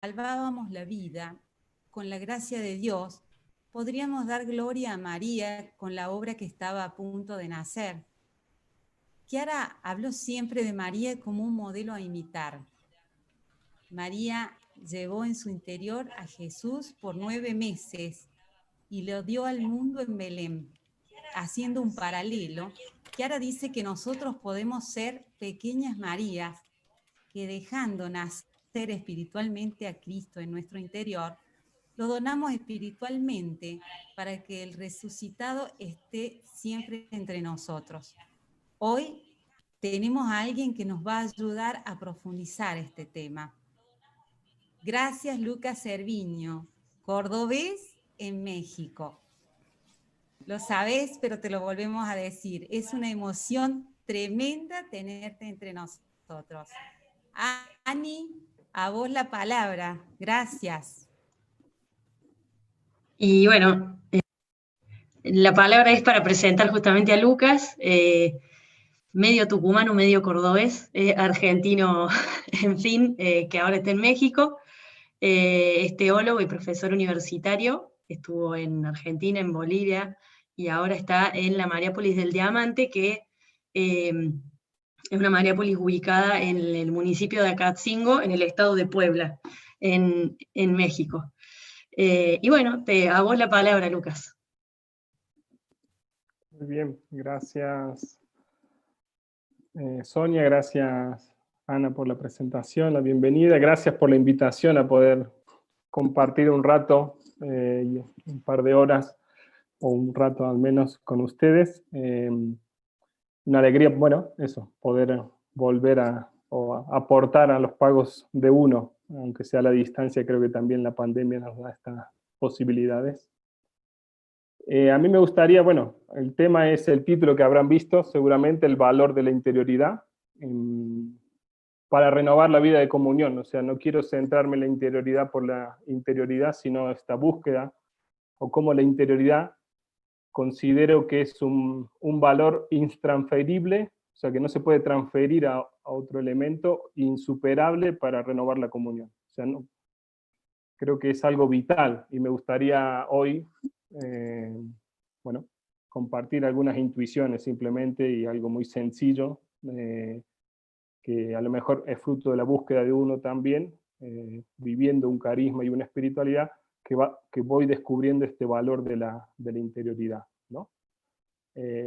salvábamos la vida, con la gracia de Dios, podríamos dar gloria a María con la obra que estaba a punto de nacer. Chiara habló siempre de María como un modelo a imitar. María llevó en su interior a Jesús por 9 meses y lo dio al mundo en Belén. Haciendo un paralelo, Chiara dice que nosotros podemos ser pequeñas Marías que, dejando nacer espiritualmente a Cristo en nuestro interior, lo donamos espiritualmente para que el resucitado esté siempre entre nosotros. Hoy tenemos a alguien que nos va a ayudar a profundizar este tema. Gracias, Lucas Cerviño, cordobés en México. Lo sabés, pero te lo volvemos a decir. Es una emoción tremenda tenerte entre nosotros. Ani, a vos la palabra. Gracias. Y bueno, la palabra es para presentar justamente a Lucas, medio tucumano, medio cordobés, argentino, en fin, que ahora está en México. Es teólogo y profesor universitario, estuvo en Argentina, en Bolivia, y ahora está en la Mariápolis del Diamante, que es una Mariápolis ubicada en el municipio de Acatzingo, en el estado de Puebla, en México. Y bueno, a vos la palabra, Lucas. Muy bien, gracias Sonia, gracias Ana por la presentación, la bienvenida, gracias por la invitación a poder compartir un rato, un par de horas, o un rato al menos con ustedes. Una alegría, bueno, eso, poder volver a aportar a los pagos de uno, aunque sea a la distancia. Creo que también la pandemia nos da estas posibilidades. A mí me gustaría, bueno, el tema es el título que habrán visto, seguramente, el valor de la interioridad, para renovar la vida de comunión. O sea, no quiero centrarme en la interioridad por la interioridad, sino esta búsqueda, o cómo la interioridad considero que es un valor intransferible, o sea, que no se puede transferir a otro elemento, insuperable para renovar la comunión. O sea, no, creo que es algo vital, y me gustaría hoy, bueno, compartir algunas intuiciones simplemente, y algo muy sencillo, que a lo mejor es fruto de la búsqueda de uno también, viviendo un carisma y una espiritualidad, que voy descubriendo este valor de la interioridad, ¿no?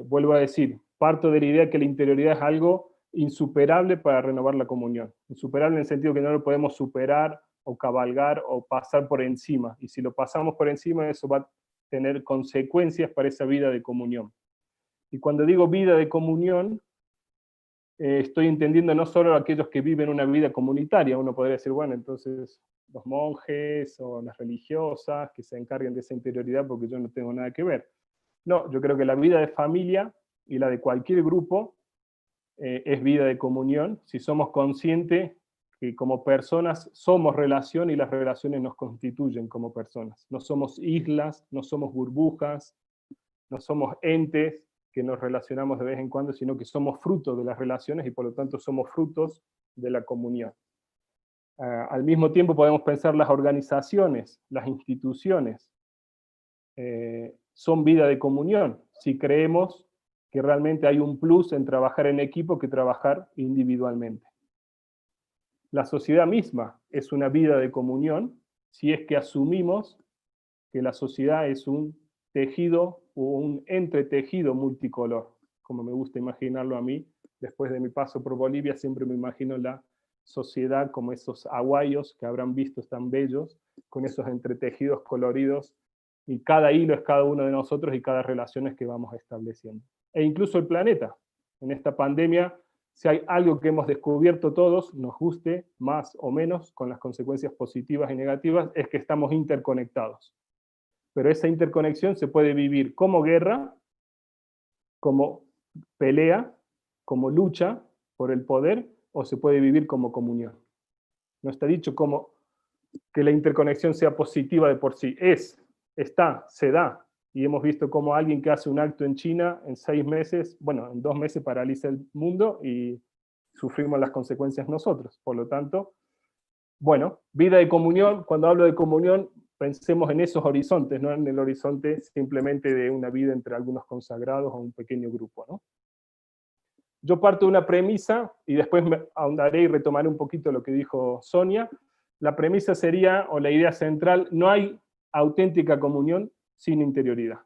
Vuelvo a decir, parto de la idea que la interioridad es algo insuperable para renovar la comunión. Insuperable en el sentido que no lo podemos superar, o cabalgar, o pasar por encima. Y si lo pasamos por encima, eso va a tener consecuencias para esa vida de comunión. Y cuando digo vida de comunión, estoy entendiendo no solo a aquellos que viven una vida comunitaria. Uno podría decir, bueno, entonces los monjes o las religiosas que se encarguen de esa interioridad porque yo no tengo nada que ver. No, yo creo que la vida de familia y la de cualquier grupo es vida de comunión, si somos conscientes que como personas somos relación, y las relaciones nos constituyen como personas. No somos islas, no somos burbujas, no somos entes que nos relacionamos de vez en cuando, sino que somos frutos de las relaciones, y por lo tanto somos frutos de la comunión. Al mismo tiempo podemos pensar las organizaciones, las instituciones, son vida de comunión, si creemos que realmente hay un plus en trabajar en equipo que trabajar individualmente. La sociedad misma es una vida de comunión, si es que asumimos que la sociedad es un tejido o un entretejido multicolor, como me gusta imaginarlo a mí. Después de mi paso por Bolivia, siempre me imagino la sociedad como esos aguayos que habrán visto tan bellos, con esos entretejidos coloridos, y cada hilo es cada uno de nosotros y cada relación que vamos estableciendo. E incluso el planeta. En esta pandemia, si hay algo que hemos descubierto todos, nos guste más o menos, con las consecuencias positivas y negativas, es que estamos interconectados. Pero esa interconexión se puede vivir como guerra, como pelea, como lucha por el poder, o se puede vivir como comunión. No está dicho como que la interconexión sea positiva de por sí. Está, se da. Y hemos visto cómo alguien que hace un acto en China, en 6 meses, bueno, en 2 meses paraliza el mundo, y sufrimos las consecuencias nosotros. Por lo tanto, Bueno, vida de comunión, cuando hablo de comunión, pensemos en esos horizontes, no en el horizonte simplemente de una vida entre algunos consagrados o un pequeño grupo, ¿no? Yo parto de una premisa, y después me ahondaré y retomaré un poquito lo que dijo Sonia. La premisa sería, o la idea central, no hay auténtica comunión sin interioridad.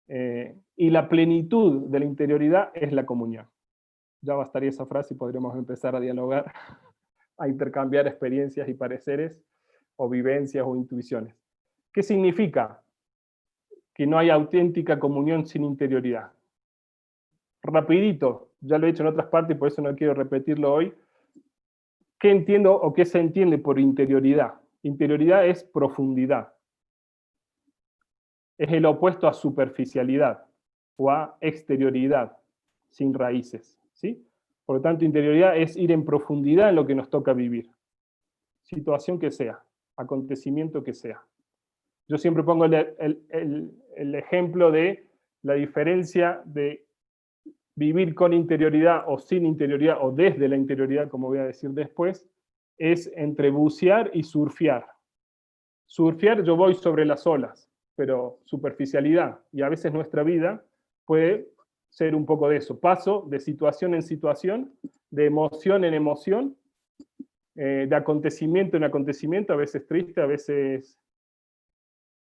Y la plenitud de la interioridad es la comunión. Ya bastaría esa frase y podríamos empezar a dialogar, a intercambiar experiencias y pareceres, o vivencias o intuiciones. ¿Qué significa que no hay auténtica comunión sin interioridad? Rapidito, ya lo he hecho en otras partes y por eso no quiero repetirlo hoy. ¿Qué entiendo o qué se entiende por interioridad? Interioridad es profundidad. Es el opuesto a superficialidad o a exterioridad, sin raíces, ¿sí? Por lo tanto, interioridad es ir en profundidad en lo que nos toca vivir. Situación que sea, acontecimiento que sea. Yo siempre pongo el ejemplo de la diferencia de vivir con interioridad o sin interioridad, o desde la interioridad, como voy a decir después, es entre bucear y surfear. Surfear, yo voy sobre las olas, pero superficialidad, y a veces nuestra vida puede ser un poco de eso. Paso de situación en situación, de emoción en emoción, de acontecimiento en acontecimiento, a veces triste, a veces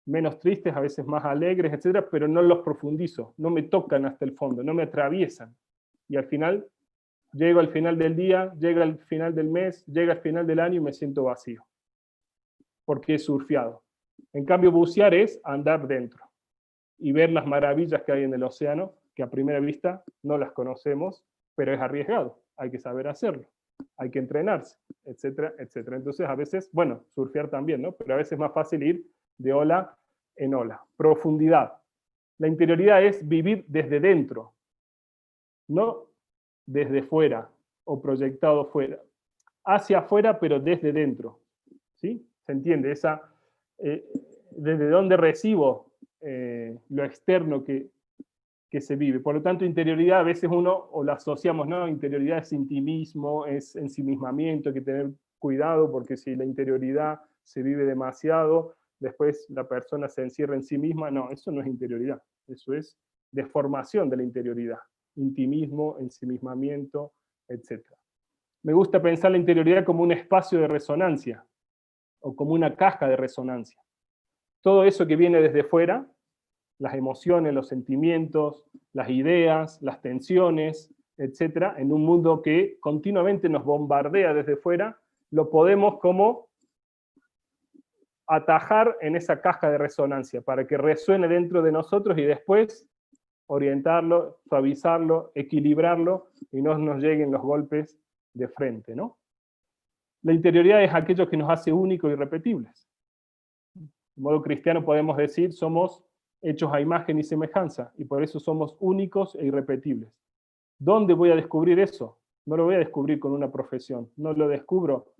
menos tristes, a veces más alegres, etcétera, pero no los profundizo, no me tocan hasta el fondo, no me atraviesan. Y al final, llego al final del día, llega al final del mes, llega al final del año y me siento vacío, porque he surfeado. En cambio, bucear es andar dentro y ver las maravillas que hay en el océano, que a primera vista no las conocemos, pero es arriesgado, hay que saber hacerlo, hay que entrenarse, etcétera, etcétera. Entonces, a veces, bueno, surfear también, ¿no? Pero a veces es más fácil ir de ola en ola. Profundidad. La interioridad es vivir desde dentro, no desde fuera o proyectado fuera. Hacia afuera, pero desde dentro. ¿Sí? ¿Se entiende? Desde dónde recibo lo externo que se vive. Por lo tanto, interioridad a veces uno, o la asociamos, ¿no? Interioridad es intimismo, es ensimismamiento, hay que tener cuidado porque si la interioridad se vive demasiado, después la persona se encierra en sí misma. No, eso no es interioridad, eso es deformación de la interioridad. Intimismo, ensimismamiento, etc. Me gusta pensar la interioridad como un espacio de resonancia, o como una caja de resonancia. Todo eso que viene desde fuera, las emociones, los sentimientos, las ideas, las tensiones, etcétera, en un mundo que continuamente nos bombardea desde fuera, lo podemos como atajar en esa caja de resonancia para que resuene dentro de nosotros y después orientarlo, suavizarlo, equilibrarlo y no nos lleguen los golpes de frente, ¿no? La interioridad es aquello que nos hace únicos y irrepetibles. De modo cristiano podemos decir, somos hechos a imagen y semejanza, y por eso somos únicos e irrepetibles. ¿Dónde voy a descubrir eso? No lo voy a descubrir con una profesión, no lo descubro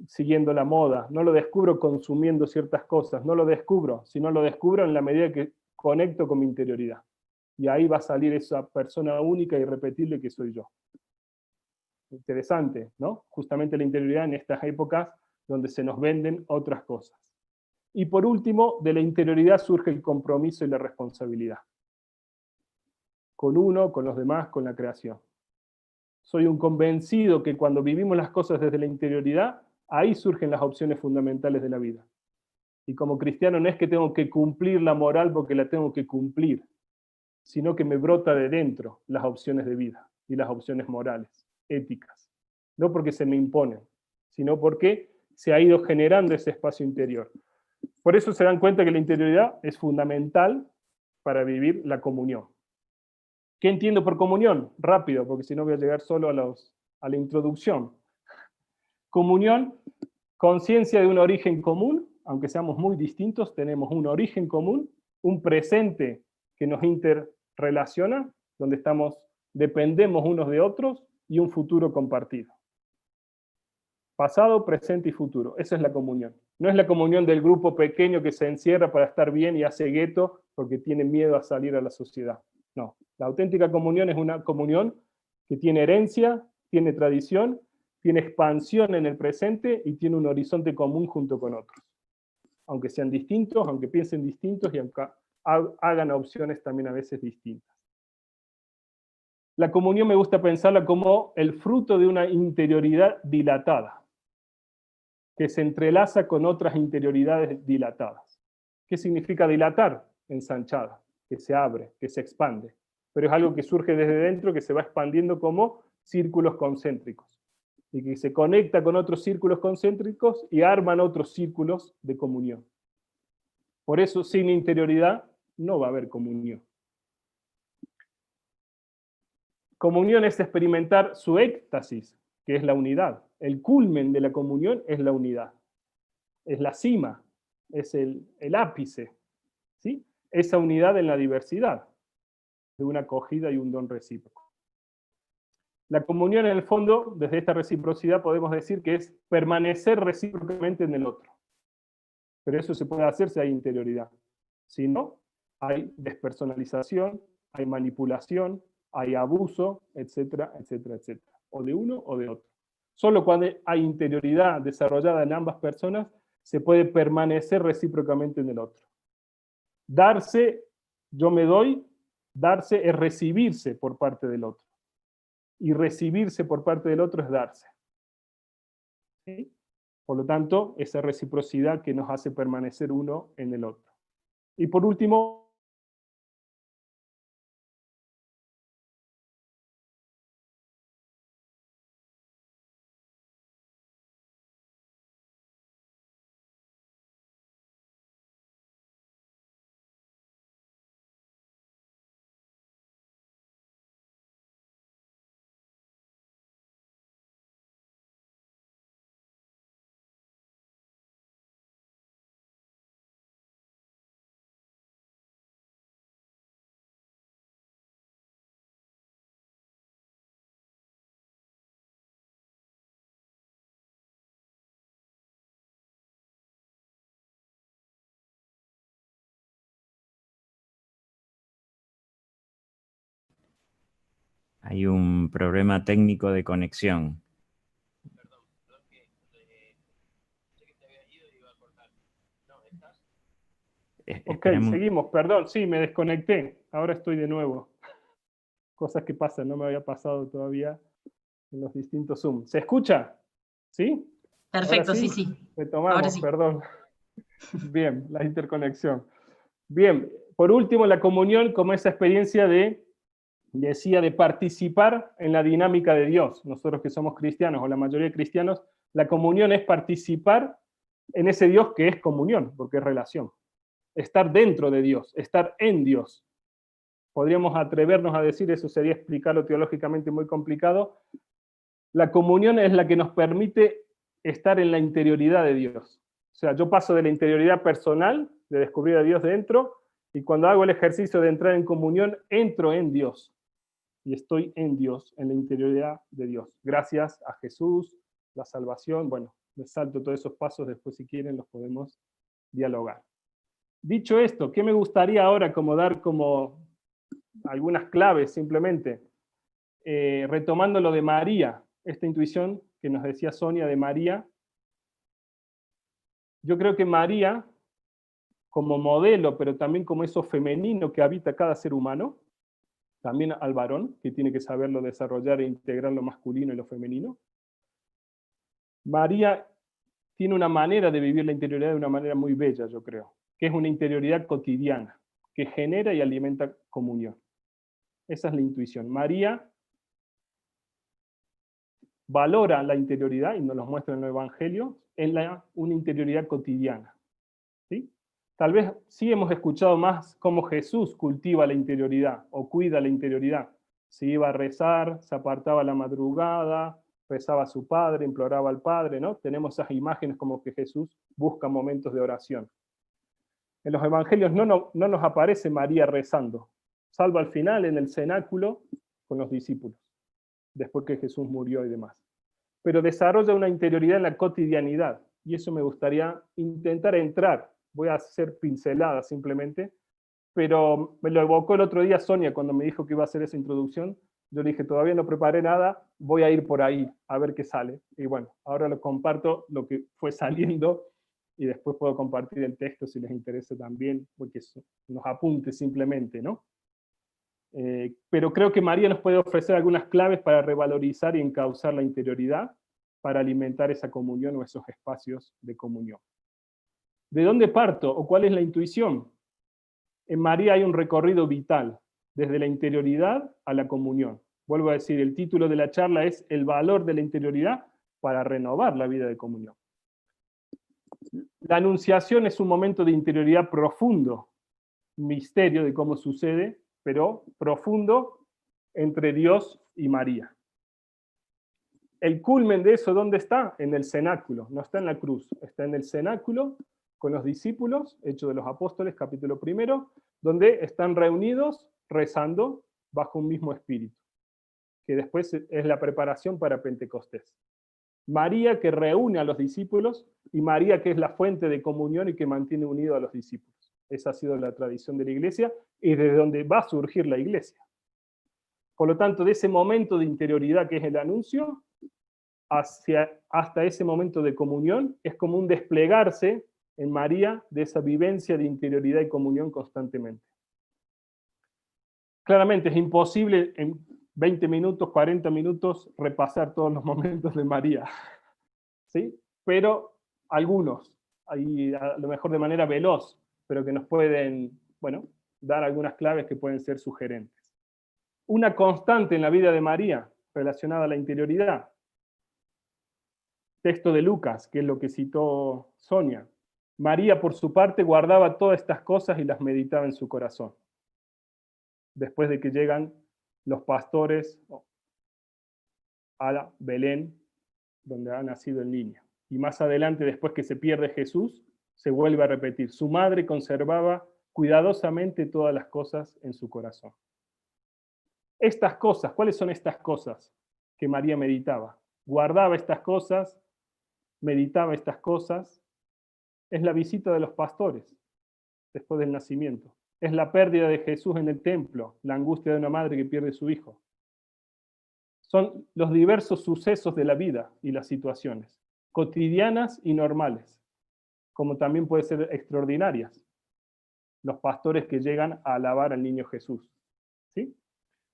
siguiendo la moda, no lo descubro consumiendo ciertas cosas, no lo descubro, sino lo descubro en la medida que conecto con mi interioridad. Y ahí va a salir esa persona única e irrepetible que soy yo. Interesante, ¿no? Justamente la interioridad en estas épocas donde se nos venden otras cosas. Y por último, de la interioridad surge el compromiso y la responsabilidad. Con uno, con los demás, con la creación. Soy un convencido que cuando vivimos las cosas desde la interioridad, ahí surgen las opciones fundamentales de la vida. Y como cristiano no es que tengo que cumplir la moral porque la tengo que cumplir, sino que me brota de dentro las opciones de vida y las opciones morales, éticas. No porque se me imponen, sino porque se ha ido generando ese espacio interior. Por eso se dan cuenta que la interioridad es fundamental para vivir la comunión. ¿Qué entiendo por comunión? Rápido, porque si no voy a llegar solo a la introducción. Comunión, conciencia de un origen común, aunque seamos muy distintos, tenemos un origen común, un presente que nos interrelaciona, donde dependemos unos de otros, y un futuro compartido. Pasado, presente y futuro. Esa es la comunión. No es la comunión del grupo pequeño que se encierra para estar bien y hace gueto porque tiene miedo a salir a la sociedad. No. La auténtica comunión es una comunión que tiene herencia, tiene tradición, tiene expansión en el presente y tiene un horizonte común junto con otros. Aunque sean distintos, aunque piensen distintos y aunque hagan opciones también a veces distintas. La comunión me gusta pensarla como el fruto de una interioridad dilatada, que se entrelaza con otras interioridades dilatadas. ¿Qué significa dilatar? Ensanchada, que se abre, que se expande. Pero es algo que surge desde dentro, que se va expandiendo como círculos concéntricos, y que se conecta con otros círculos concéntricos y arman otros círculos de comunión. Por eso, sin interioridad, no va a haber comunión. Comunión es experimentar su éxtasis, que es la unidad. El culmen de la comunión es la unidad. Es la cima, es el ápice, ¿sí? Esa unidad en la diversidad, de una acogida y un don recíproco. La comunión, en el fondo, desde esta reciprocidad podemos decir que es permanecer recíprocamente en el otro. Pero eso se puede hacer si hay interioridad. Si no, hay despersonalización, hay manipulación, hay abuso, etcétera, etcétera, etcétera. O de uno o de otro. Solo cuando hay interioridad desarrollada en ambas personas, se puede permanecer recíprocamente en el otro. Darse, yo me doy, darse es recibirse por parte del otro. Y recibirse por parte del otro es darse. ¿Sí? Por lo tanto, esa reciprocidad que nos hace permanecer uno en el otro. Y por último, Hay un problema técnico de conexión. Ok, seguimos, perdón, sí, me desconecté, ahora estoy de nuevo. Cosas que pasan, no me había pasado todavía en los distintos Zoom. ¿Se escucha? ¿Sí? Perfecto, ¿Sí? sí. Retomamos, Ahora sí. perdón. Bien, la interconexión. Bien, por último, la comunión como esa experiencia de participar en la dinámica de Dios. Nosotros que somos cristianos, o la mayoría de cristianos, la comunión es participar en ese Dios que es comunión, porque es relación. Estar dentro de Dios, estar en Dios. Podríamos atrevernos a decir, eso sería explicarlo teológicamente muy complicado, la comunión es la que nos permite estar en la interioridad de Dios. O sea, yo paso de la interioridad personal, de descubrir a Dios dentro, y cuando hago el ejercicio de entrar en comunión, entro en Dios. Y estoy en Dios, en la interioridad de Dios. Gracias a Jesús, la salvación. Bueno, me salto todos esos pasos, después si quieren los podemos dialogar. Dicho esto, ¿qué me gustaría ahora como dar como algunas claves simplemente? Retomando lo de María, esta intuición que nos decía Sonia de María. Yo creo que María, como modelo, pero también como eso femenino que habita cada ser humano, también al varón, que tiene que saberlo desarrollar e integrar lo masculino y lo femenino. María tiene una manera de vivir la interioridad de una manera muy bella, yo creo, que es una interioridad cotidiana, que genera y alimenta comunión. Esa es la intuición. María valora la interioridad, y nos lo muestra en el Evangelio, en una interioridad cotidiana. ¿Sí? Tal vez sí hemos escuchado más cómo Jesús cultiva la interioridad, o cuida la interioridad. Se iba a rezar, se apartaba a la madrugada, rezaba a su Padre, imploraba al Padre, ¿no? Tenemos esas imágenes como que Jesús busca momentos de oración. En los Evangelios no nos aparece María rezando, salvo al final en el cenáculo con los discípulos, después que Jesús murió y demás. Pero desarrolla una interioridad en la cotidianidad, y eso me gustaría intentar entrar. Voy a hacer pinceladas simplemente, pero me lo evocó el otro día Sonia cuando me dijo que iba a hacer esa introducción, Yo dije, todavía no preparé nada, voy a ir por ahí a ver qué sale. Y bueno, ahora lo comparto lo que fue saliendo y después puedo compartir el texto si les interesa también, porque nos apunte simplemente, ¿no? Pero creo que María nos puede ofrecer algunas claves para revalorizar y encauzar la interioridad, para alimentar esa comunión o esos espacios de comunión. ¿De dónde parto o cuál es la intuición? En María hay un recorrido vital, desde la interioridad a la comunión. Vuelvo a decir, el título de la charla es El valor de la interioridad para renovar la vida de comunión. La anunciación es un momento de interioridad profundo, misterio de cómo sucede, pero profundo entre Dios y María. El culmen de eso, ¿dónde está? En el cenáculo, no está en la cruz, está en el cenáculo con los discípulos, Hechos de los Apóstoles, capítulo 1, donde están reunidos rezando bajo un mismo espíritu, que después es la preparación para Pentecostés. María que reúne a los discípulos y María que es la fuente de comunión y que mantiene unido a los discípulos. Esa ha sido la tradición de la iglesia y desde donde va a surgir la iglesia. Por lo tanto, de ese momento de interioridad que es el anuncio, hasta ese momento de comunión, es como un desplegarse en María de esa vivencia de interioridad y comunión constantemente. Claramente es imposible en 20 minutos, 40 minutos, repasar todos los momentos de María, ¿sí? Pero algunos, ahí a lo mejor de manera veloz, pero que nos pueden, bueno, dar algunas claves que pueden ser sugerentes. Una constante en la vida de María relacionada a la interioridad. Texto de Lucas, que es lo que citó Sonia. María, por su parte, guardaba todas estas cosas y las meditaba en su corazón. Después de que llegan los pastores a Belén, donde ha nacido el niño. Y más adelante, después que se pierde Jesús, se vuelve a repetir. Su madre conservaba cuidadosamente todas las cosas en su corazón. Estas cosas, ¿cuáles son estas cosas que María meditaba? Guardaba estas cosas, meditaba estas cosas. Es la visita de los pastores después del nacimiento. Es la pérdida de Jesús en el templo, la angustia de una madre que pierde a su hijo. Son los diversos sucesos de la vida y las situaciones, cotidianas y normales, como también pueden ser extraordinarias. Los pastores que llegan a alabar al niño Jesús. ¿Sí?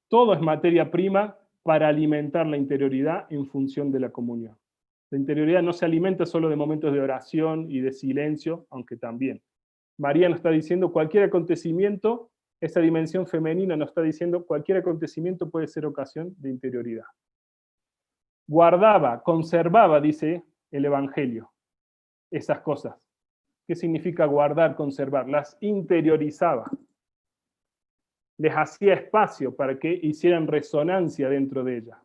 Todo es materia prima para alimentar la interioridad en función de la comunión. La interioridad no se alimenta solo de momentos de oración y de silencio, aunque también. María nos está diciendo cualquier acontecimiento, esa dimensión femenina nos está diciendo cualquier acontecimiento puede ser ocasión de interioridad. Guardaba, conservaba, dice el Evangelio, esas cosas. ¿Qué significa guardar, conservar? Las interiorizaba. Les hacía espacio para que hicieran resonancia dentro de ella,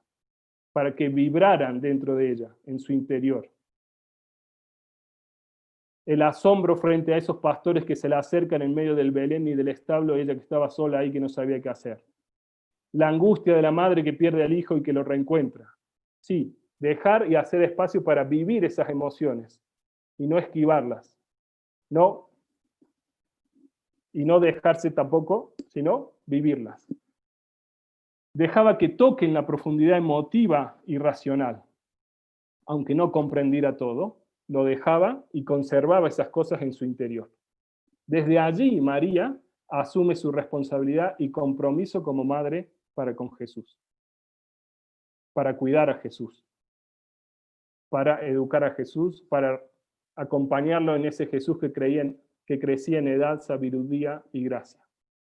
para que vibraran dentro de ella, en su interior. El asombro frente a esos pastores que se le acercan en medio del Belén y del establo, ella que estaba sola ahí, que no sabía qué hacer. La angustia de la madre que pierde al hijo y que lo reencuentra. Sí, dejar y hacer espacio para vivir esas emociones y no esquivarlas. Y no dejarse tampoco, sino vivirlas. Dejaba que toquen la profundidad emotiva y racional. Aunque no comprendiera todo, lo dejaba y conservaba esas cosas en su interior. Desde allí, María asume su responsabilidad y compromiso como madre para con Jesús, para cuidar a Jesús, para educar a Jesús, para acompañarlo en ese Jesús que crecía en edad, sabiduría y gracia.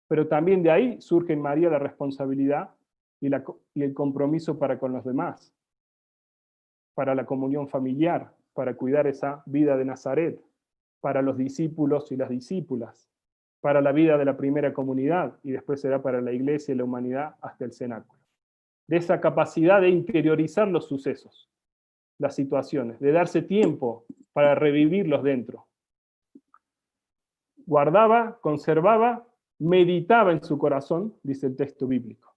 Pero también de ahí surge en María la responsabilidad y el compromiso para con los demás, para la comunión familiar, para cuidar esa vida de Nazaret, para los discípulos y las discípulas, para la vida de la primera comunidad y después será para la iglesia y la humanidad hasta el cenáculo. De esa capacidad de interiorizar los sucesos, las situaciones, de darse tiempo para revivirlos dentro. Guardaba, conservaba, meditaba en su corazón, dice el texto bíblico.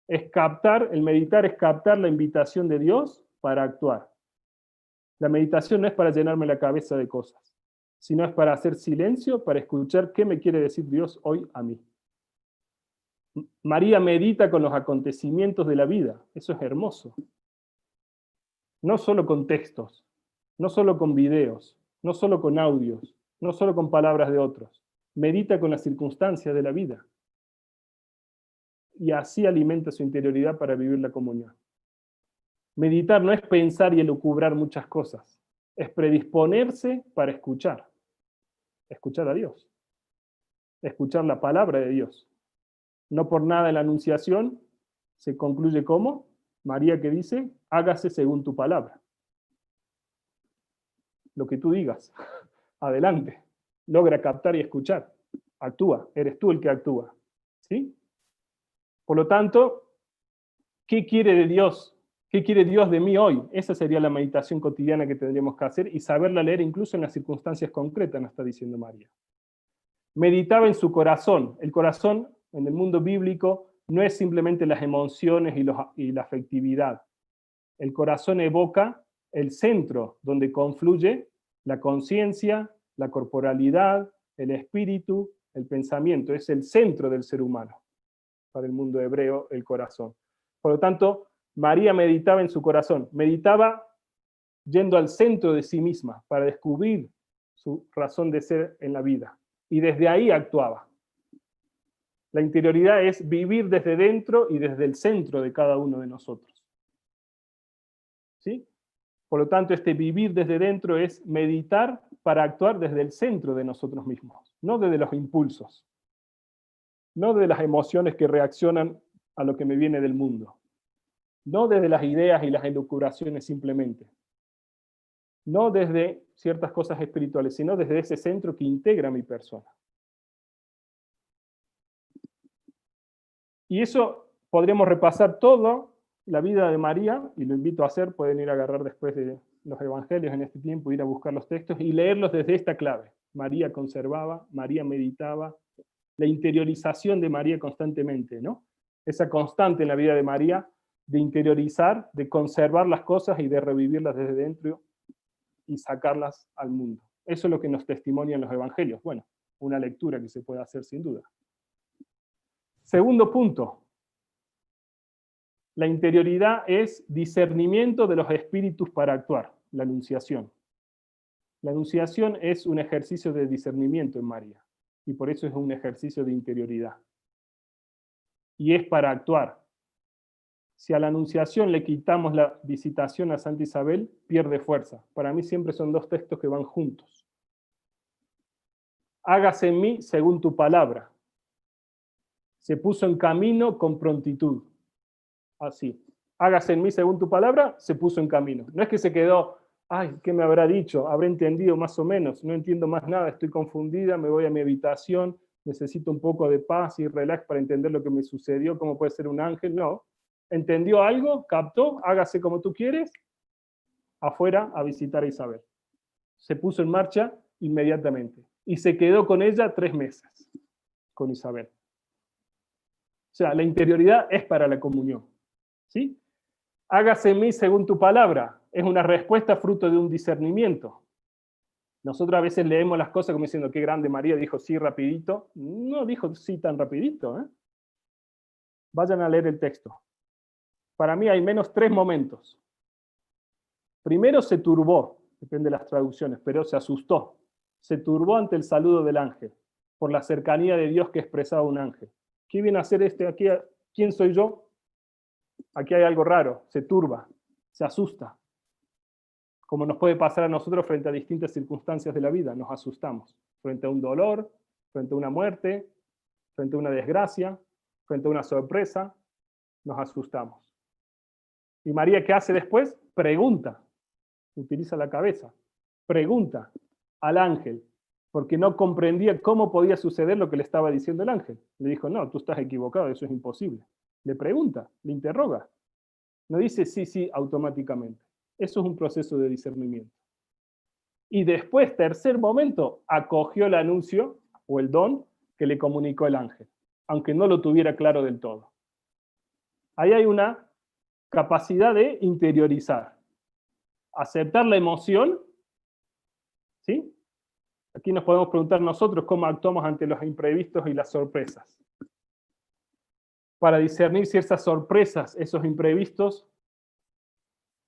El meditar es captar la invitación de Dios para actuar. La meditación no es para llenarme la cabeza de cosas, sino es para hacer silencio, para escuchar qué me quiere decir Dios hoy a mí. María medita con los acontecimientos de la vida. Eso es hermoso. No solo con textos, no solo con videos, no solo con audios, no solo con palabras de otros. Medita con las circunstancias de la vida. Y así alimenta su interioridad para vivir la comunión. Meditar no es pensar y elucubrar muchas cosas, es predisponerse para escuchar a Dios, escuchar la palabra de Dios. No por nada en la Anunciación se concluye como María, que dice, hágase según tu palabra. Lo que tú digas, adelante, logra captar y escuchar, actúa, eres tú el que actúa. ¿Sí? Por lo tanto, ¿qué quiere de Dios? ¿Qué quiere Dios de mí hoy? Esa sería la meditación cotidiana que tendríamos que hacer y saberla leer incluso en las circunstancias concretas, nos está diciendo María. Meditaba en su corazón. El corazón, en el mundo bíblico, no es simplemente las emociones y la afectividad. El corazón evoca el centro donde confluye la conciencia, la corporalidad, el espíritu, el pensamiento. Es el centro del ser humano. Para el mundo hebreo, el corazón. Por lo tanto, María meditaba en su corazón. Meditaba yendo al centro de sí misma para descubrir su razón de ser en la vida. Y desde ahí actuaba. La interioridad es vivir desde dentro y desde el centro de cada uno de nosotros. ¿Sí? Por lo tanto, este vivir desde dentro es meditar para actuar desde el centro de nosotros mismos, no desde los impulsos, no de las emociones que reaccionan a lo que me viene del mundo, no desde las ideas y las elucubraciones simplemente, no desde ciertas cosas espirituales, sino desde ese centro que integra mi persona. Y eso podríamos repasar toda la vida de María, y lo invito a hacer, pueden ir a agarrar después de los evangelios en este tiempo, ir a buscar los textos y leerlos desde esta clave. María conservaba, María meditaba, la interiorización de María constantemente, ¿no? Esa constante en la vida de María de interiorizar, de conservar las cosas y de revivirlas desde dentro y sacarlas al mundo. Eso es lo que nos testimonian los evangelios. Bueno, una lectura que se puede hacer sin duda. Segundo punto. La interioridad es discernimiento de los espíritus para actuar, la anunciación. La anunciación es un ejercicio de discernimiento en María, y por eso es un ejercicio de interioridad. Y es para actuar. Si a la anunciación le quitamos la visitación a Santa Isabel, pierde fuerza. Para mí siempre son dos textos que van juntos. Hágase en mí según tu palabra. Se puso en camino con prontitud. Así. Hágase en mí según tu palabra, se puso en camino. No es que se quedó, ay, ¿qué me habrá dicho? Habré entendido más o menos, no entiendo más nada, estoy confundida, me voy a mi habitación, necesito un poco de paz y relax para entender lo que me sucedió, cómo puede ser un ángel. No. ¿Entendió algo? ¿Captó? Hágase como tú quieres. Afuera a visitar a Isabel. Se puso en marcha inmediatamente. Y se quedó con ella 3 meses, con Isabel. O sea, la interioridad es para la comunión. ¿Sí? Hágase en mí según tu palabra. Es una respuesta fruto de un discernimiento. Nosotros a veces leemos las cosas como diciendo, qué grande María, dijo sí rapidito. No dijo sí tan rapidito. Vayan a leer el texto. Para mí hay menos 3 momentos. Primero se turbó, depende de las traducciones, pero se asustó. Se turbó ante el saludo del ángel, por la cercanía de Dios que expresaba un ángel. ¿Qué viene a hacer este aquí? ¿Quién soy yo? Aquí hay algo raro, se turba, se asusta. Como nos puede pasar a nosotros frente a distintas circunstancias de la vida, nos asustamos. Frente a un dolor, frente a una muerte, frente a una desgracia, frente a una sorpresa, nos asustamos. ¿Y María qué hace después? Pregunta, utiliza la cabeza, pregunta al ángel, porque no comprendía cómo podía suceder lo que le estaba diciendo el ángel. Le dijo, no, tú estás equivocado, eso es imposible. Le pregunta, le interroga. No dice sí automáticamente. Eso es un proceso de discernimiento. Y después, tercer momento, acogió el anuncio o el don que le comunicó el ángel, aunque no lo tuviera claro del todo. Ahí hay una capacidad de interiorizar, aceptar la emoción, ¿sí? Aquí nos podemos preguntar nosotros cómo actuamos ante los imprevistos y las sorpresas. para discernir si esas sorpresas, esos imprevistos,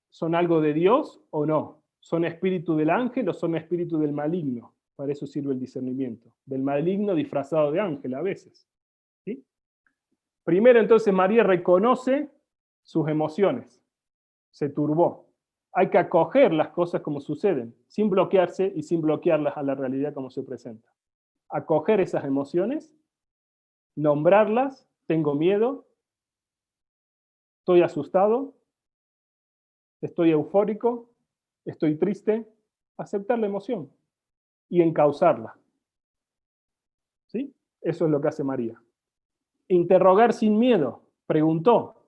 son algo de Dios o no. ¿Son espíritu del ángel o son espíritu del maligno? Para eso sirve el discernimiento. Del maligno disfrazado de ángel a veces. ¿Sí? Primero entonces María reconoce sus emociones. Se turbó. Hay que acoger las cosas como suceden, sin bloquearse y sin bloquearlas a la realidad como se presenta. Acoger esas emociones, nombrarlas, tengo miedo, estoy asustado, estoy eufórico, estoy triste, aceptar la emoción y encauzarla. ¿Sí? Eso es lo que hace María. Interrogar sin miedo, preguntó,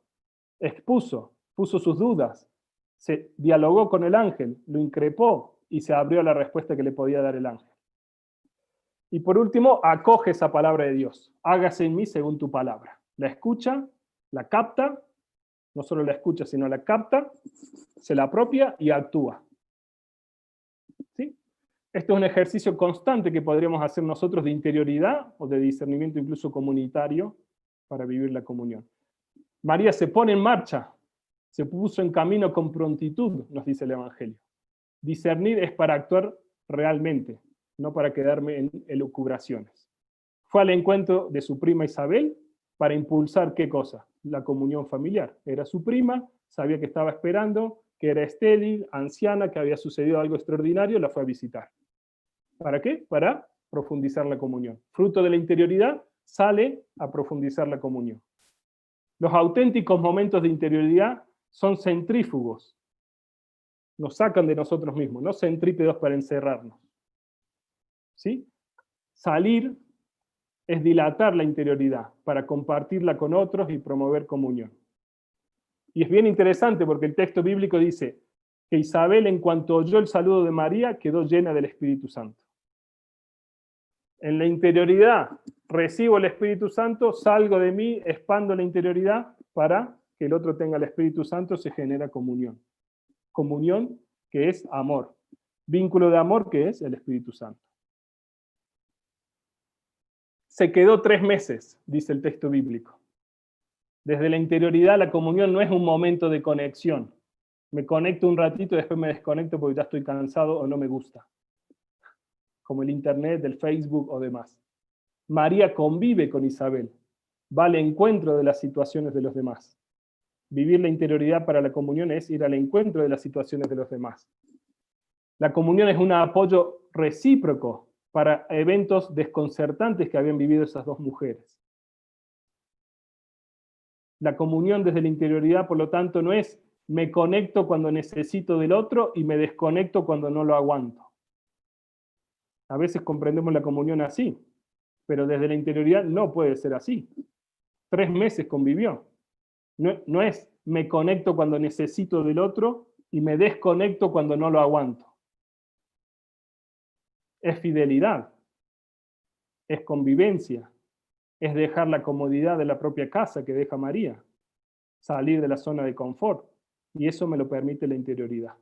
expuso, puso sus dudas, se dialogó con el ángel, lo increpó y se abrió a la respuesta que le podía dar el ángel. Y por último, acoge esa palabra de Dios. Hágase en mí según tu palabra. La escucha, la capta, no solo la escucha, sino la capta, se la apropia y actúa. ¿Sí? Esto es un ejercicio constante que podríamos hacer nosotros de interioridad o de discernimiento incluso comunitario para vivir la comunión. María se pone en marcha, se puso en camino con prontitud, nos dice el Evangelio. Discernir es para actuar realmente, no para quedarme en elucubraciones. Fue al encuentro de su prima Isabel para impulsar ¿qué cosa? La comunión familiar. Era su prima, sabía que estaba esperando, que era estéril, anciana, que había sucedido algo extraordinario, la fue a visitar. ¿Para qué? Para profundizar la comunión. Fruto de la interioridad sale a profundizar la comunión. Los auténticos momentos de interioridad son centrífugos. Nos sacan de nosotros mismos, no centrípedos para encerrarnos. ¿Sí? Salir es dilatar la interioridad para compartirla con otros y promover comunión. Y es bien interesante porque el texto bíblico dice que Isabel, en cuanto oyó el saludo de María, quedó llena del Espíritu Santo. En la interioridad recibo el Espíritu Santo, salgo de mí, expando la interioridad para que el otro tenga el Espíritu Santo, se genera comunión. Comunión que es amor. Vínculo de amor que es el Espíritu Santo. Se quedó 3 meses, dice el texto bíblico. Desde la interioridad la comunión no es un momento de conexión. Me conecto un ratito y después me desconecto porque ya estoy cansado o no me gusta. Como el internet, el Facebook o demás. María convive con Isabel, va al encuentro de las situaciones de los demás. Vivir la interioridad para la comunión es ir al encuentro de las situaciones de los demás. La comunión es un apoyo recíproco para eventos desconcertantes que habían vivido esas dos mujeres. La comunión desde la interioridad, por lo tanto, no es me conecto cuando necesito del otro y me desconecto cuando no lo aguanto. A veces comprendemos la comunión así, pero desde la interioridad no puede ser así. 3 meses convivió. No es me conecto cuando necesito del otro y me desconecto cuando no lo aguanto. Es fidelidad, es convivencia, es dejar la comodidad de la propia casa que deja María, salir de la zona de confort, y eso me lo permite la interioridad.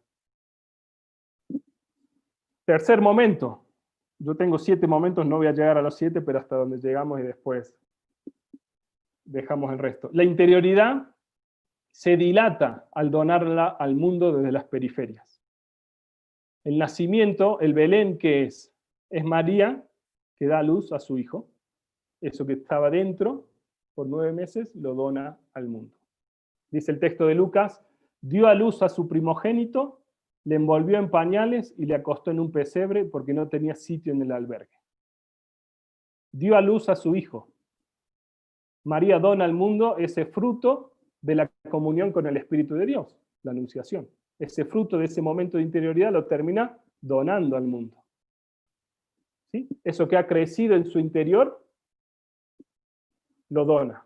Tercer momento. Yo tengo 7 momentos, no voy a llegar a los 7, pero hasta donde llegamos y después dejamos el resto. La interioridad se dilata al donarla al mundo desde las periferias. El nacimiento, el Belén, ¿qué es? Es María que da a luz a su hijo. Eso que estaba dentro por 9 meses lo dona al mundo. Dice el texto de Lucas, dio a luz a su primogénito, le envolvió en pañales y le acostó en un pesebre porque no tenía sitio en el albergue. Dio a luz a su hijo. María dona al mundo ese fruto de la comunión con el Espíritu de Dios, la anunciación. Ese fruto de ese momento de interioridad lo termina donando al mundo. ¿Sí? Eso que ha crecido en su interior, lo dona.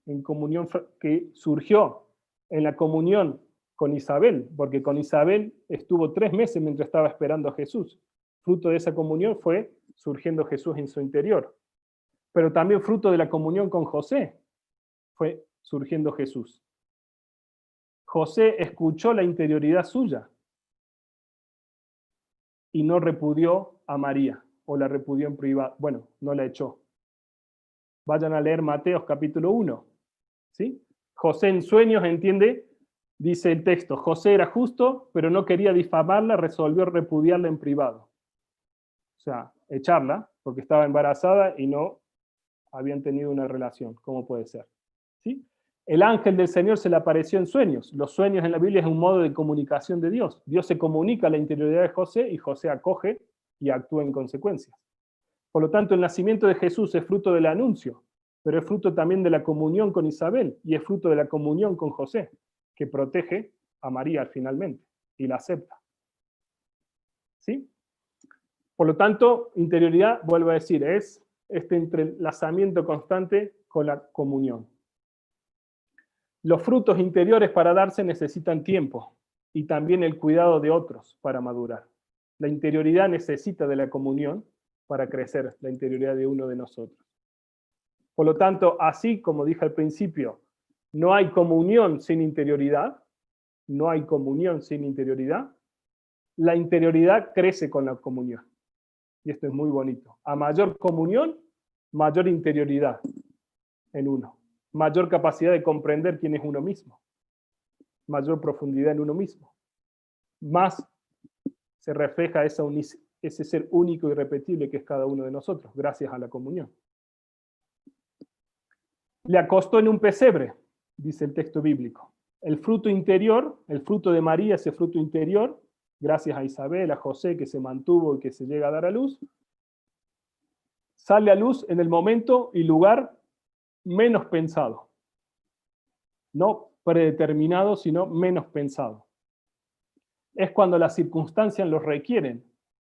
En comunión que surgió en la comunión con Isabel, porque con Isabel estuvo 3 meses mientras estaba esperando a Jesús. Fruto de esa comunión fue surgiendo Jesús en su interior. Pero también fruto de la comunión con José fue surgiendo Jesús. José escuchó la interioridad suya y no repudió a María, o la repudió en privado. Bueno, no la echó. Vayan a leer Mateos capítulo 1. ¿Sí? José en sueños entiende, dice el texto, José era justo, pero no quería difamarla, resolvió repudiarla en privado. O sea, echarla, porque estaba embarazada y no habían tenido una relación. ¿Cómo puede ser? ¿Sí? El ángel del Señor se le apareció en sueños. Los sueños en la Biblia es un modo de comunicación de Dios. Dios se comunica a la interioridad de José y José acoge y actúa en consecuencia. Por lo tanto, el nacimiento de Jesús es fruto del anuncio, pero es fruto también de la comunión con Isabel y es fruto de la comunión con José, que protege a María finalmente y la acepta. ¿Sí? Por lo tanto, interioridad, vuelvo a decir, es este entrelazamiento constante con la comunión. Los frutos interiores para darse necesitan tiempo y también el cuidado de otros para madurar. La interioridad necesita de la comunión para crecer, la interioridad de uno de nosotros. Por lo tanto, así como dije al principio, no hay comunión sin interioridad, no hay comunión sin interioridad, la interioridad crece con la comunión. Y esto es muy bonito. A mayor comunión, mayor interioridad en uno. Mayor capacidad de comprender quién es uno mismo. Mayor profundidad en uno mismo. Más se refleja ese ser único y irrepetible que es cada uno de nosotros, gracias a la comunión. Le acostó en un pesebre, dice el texto bíblico. El fruto interior, el fruto de María, ese fruto interior, gracias a Isabel, a José, que se mantuvo y que se llega a dar a luz, sale a luz en el momento y lugar menos pensado. No predeterminado, sino menos pensado. Es cuando las circunstancias lo requieren,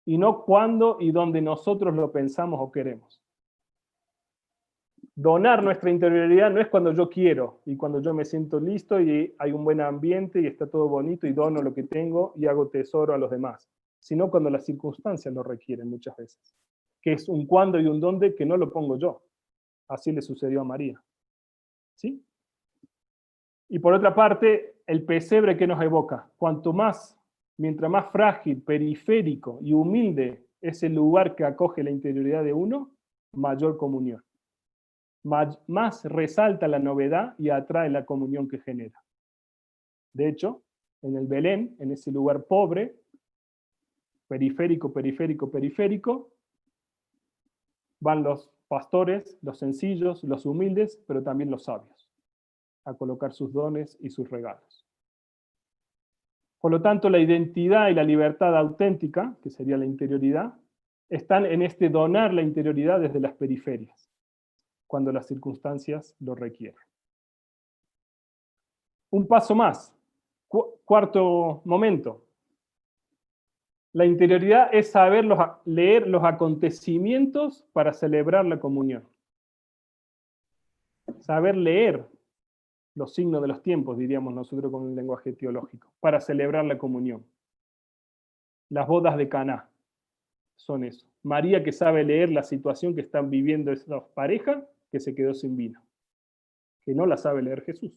y no cuando y donde nosotros lo pensamos o queremos. Donar nuestra interioridad no es cuando yo quiero, y cuando yo me siento listo y hay un buen ambiente y está todo bonito y dono lo que tengo y hago tesoro a los demás, sino cuando las circunstancias lo requieren muchas veces. Que es un cuándo y un dónde que no lo pongo yo. Así le sucedió a María. ¿Sí? Y por otra parte, el pesebre que nos evoca, mientras más frágil, periférico y humilde es el lugar que acoge la interioridad de uno, mayor comunión. Más resalta la novedad y atrae la comunión que genera. De hecho, en el Belén, en ese lugar pobre, periférico, van los pastores, los sencillos, los humildes, pero también los sabios, a colocar sus dones y sus regalos. Por lo tanto, la identidad y la libertad auténtica, que sería la interioridad, están en este donar la interioridad desde las periferias, cuando las circunstancias lo requieren. Un paso más, cuarto momento. La interioridad es saber leer los acontecimientos para celebrar la comunión. Saber leer los signos de los tiempos, diríamos nosotros con un lenguaje teológico, para celebrar la comunión. Las bodas de Caná son eso. María que sabe leer la situación que están viviendo esa pareja que se quedó sin vino, que no la sabe leer Jesús.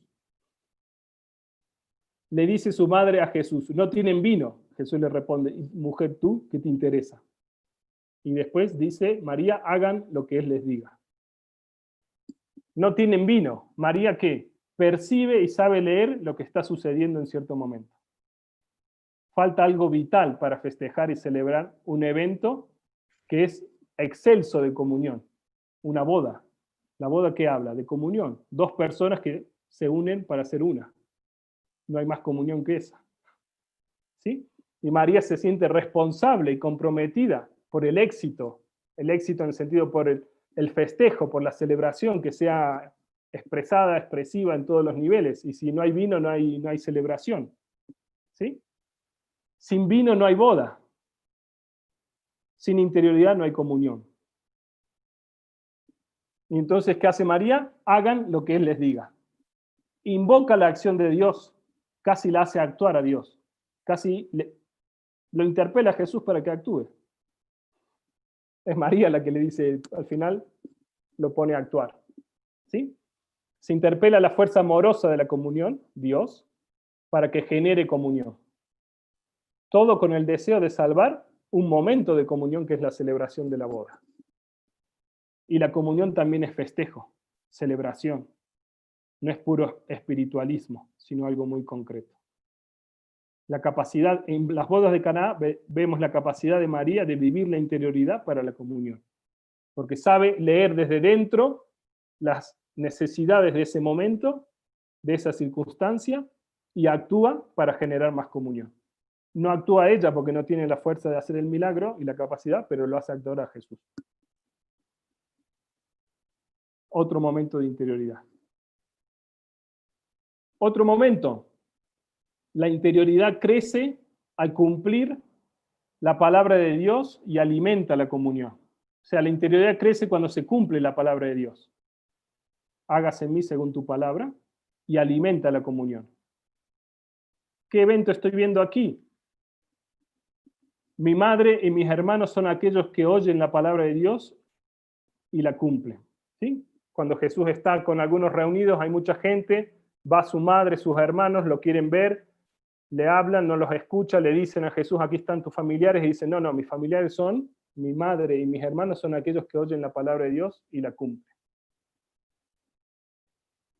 Le dice su madre a Jesús, no tienen vino. Jesús le responde, mujer, ¿tú qué te interesa? Y después dice, María, hagan lo que él les diga. No tienen vino. María, ¿qué? Percibe y sabe leer lo que está sucediendo en cierto momento. Falta algo vital para festejar y celebrar un evento que es excelso de comunión, una boda. La boda que habla de comunión, dos personas que se unen para ser una. No hay más comunión que esa. ¿Sí? Y María se siente responsable y comprometida por el éxito en el sentido por el festejo, por la celebración que sea expresada, expresiva en todos los niveles. Y si no hay vino, no hay celebración. ¿Sí? Sin vino no hay boda. Sin interioridad no hay comunión. Y entonces, ¿qué hace María? Hagan lo que él les diga. Invoca la acción de Dios, casi la hace actuar a Dios. Casi lo interpela a Jesús para que actúe. Es María la que le dice, al final, lo pone a actuar. ¿Sí? Se interpela la fuerza amorosa de la comunión, Dios, para que genere comunión. Todo con el deseo de salvar un momento de comunión que es la celebración de la boda. Y la comunión también es festejo, celebración. No es puro espiritualismo, sino algo muy concreto. La capacidad, en las bodas de Caná vemos la capacidad de María de vivir la interioridad para la comunión, porque sabe leer desde dentro las necesidades de ese momento, de esa circunstancia, y actúa para generar más comunión. No actúa ella porque no tiene la fuerza de hacer el milagro y la capacidad, pero lo hace actuar a Jesús. Otro momento de interioridad. Otro momento, la interioridad crece al cumplir la palabra de Dios y alimenta la comunión. O sea, la interioridad crece cuando se cumple la palabra de Dios. Hágase en mí según tu palabra y alimenta la comunión. ¿Qué evento estoy viendo aquí? Mi madre y mis hermanos son aquellos que oyen la palabra de Dios y la cumplen. ¿Sí? Cuando Jesús está con algunos reunidos, hay mucha gente, va su madre, sus hermanos, lo quieren ver, le hablan, no los escucha, le dicen a Jesús, aquí están tus familiares, y dicen, no, mis familiares son, mi madre y mis hermanos son aquellos que oyen la palabra de Dios y la cumplen.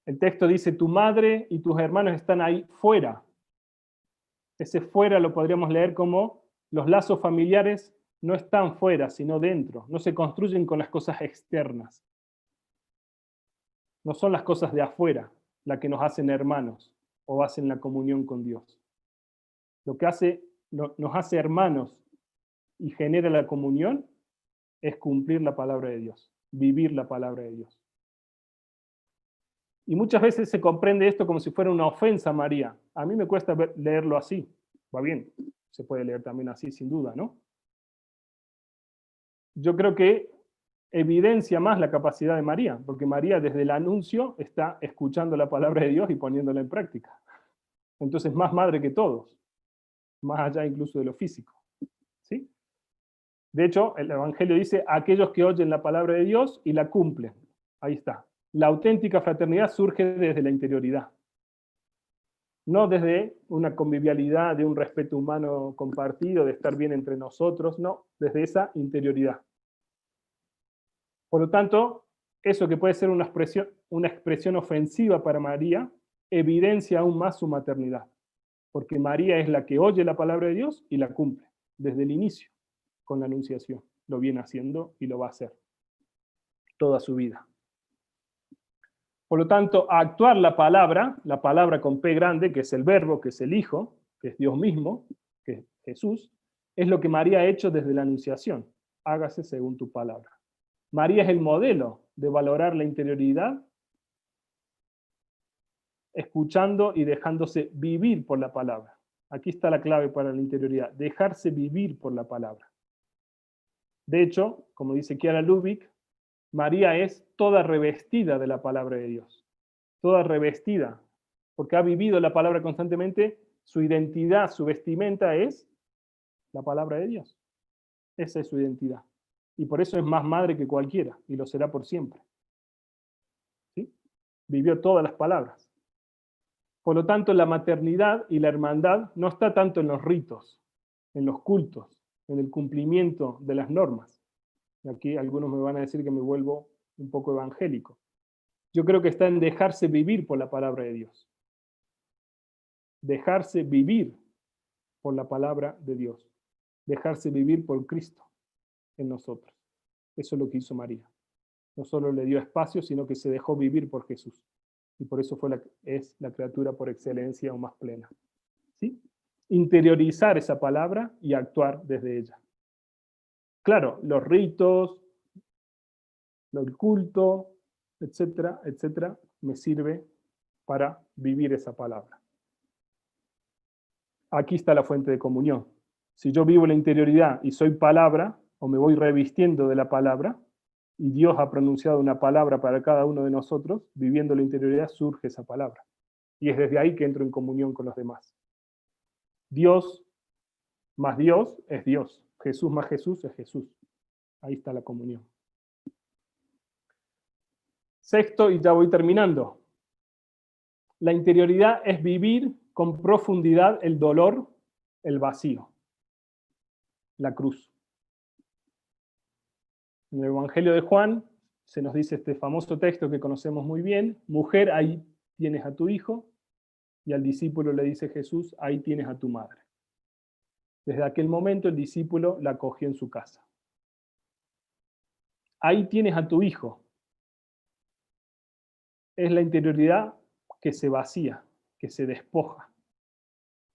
El texto dice, tu madre y tus hermanos están ahí fuera. Ese fuera lo podríamos leer como los lazos familiares no están fuera, sino dentro. No se construyen con las cosas externas. No son las cosas de afuera las que nos hacen hermanos o hacen la comunión con Dios. Lo que nos hace hermanos y genera la comunión es cumplir la palabra de Dios, vivir la palabra de Dios. Y muchas veces se comprende esto como si fuera una ofensa a María. A mí me cuesta leerlo así. Va bien, se puede leer también así, sin duda, ¿no? Yo creo que evidencia más la capacidad de María, porque María desde el anuncio está escuchando la palabra de Dios y poniéndola en práctica. Entonces, más madre que todos, más allá incluso de lo físico. ¿Sí? De hecho, el Evangelio dice, aquellos que oyen la palabra de Dios y la cumplen. Ahí está. La auténtica fraternidad surge desde la interioridad. No desde una convivialidad, de un respeto humano compartido, de estar bien entre nosotros, no, desde esa interioridad. Por lo tanto, eso que puede ser una expresión ofensiva para María, evidencia aún más su maternidad, porque María es la que oye la palabra de Dios y la cumple, desde el inicio, con la anunciación. Lo viene haciendo y lo va a hacer toda su vida. Por lo tanto, actuar la palabra con P grande, que es el verbo, que es el Hijo, que es Dios mismo, que es Jesús, es lo que María ha hecho desde la anunciación. Hágase según tu palabra. María es el modelo de valorar la interioridad, escuchando y dejándose vivir por la palabra. Aquí está la clave para la interioridad, dejarse vivir por la palabra. De hecho, como dice Chiara Lubich, María es toda revestida de la palabra de Dios. Toda revestida, porque ha vivido la palabra constantemente, su identidad, su vestimenta es la palabra de Dios. Esa es su identidad. Y por eso es más madre que cualquiera, y lo será por siempre. ¿Sí? Vivió todas las palabras. Por lo tanto, la maternidad y la hermandad no está tanto en los ritos, en los cultos, en el cumplimiento de las normas. Y aquí algunos me van a decir que me vuelvo un poco evangélico. Yo creo que está en dejarse vivir por la palabra de Dios. Dejarse vivir por la palabra de Dios. Dejarse vivir por Cristo en nosotros. Eso es lo que hizo María. No solo le dio espacio, sino que se dejó vivir por Jesús. Y por eso es la criatura por excelencia o más plena. ¿Sí? Interiorizar esa palabra y actuar desde ella. Claro, los ritos, el culto, etcétera, etcétera, me sirve para vivir esa palabra. Aquí está la fuente de comunión. Si yo vivo la interioridad y soy palabra, o me voy revistiendo de la palabra, y Dios ha pronunciado una palabra para cada uno de nosotros, viviendo la interioridad surge esa palabra. Y es desde ahí que entro en comunión con los demás. Dios más Dios es Dios. Jesús más Jesús es Jesús. Ahí está la comunión. Sexto, y ya voy terminando. La interioridad es vivir con profundidad el dolor, el vacío, la cruz. En el Evangelio de Juan se nos dice este famoso texto que conocemos muy bien: mujer, ahí tienes a tu hijo, y al discípulo le dice Jesús, ahí tienes a tu madre. Desde aquel momento el discípulo la acogió en su casa. Ahí tienes a tu hijo. Es la interioridad que se vacía, que se despoja,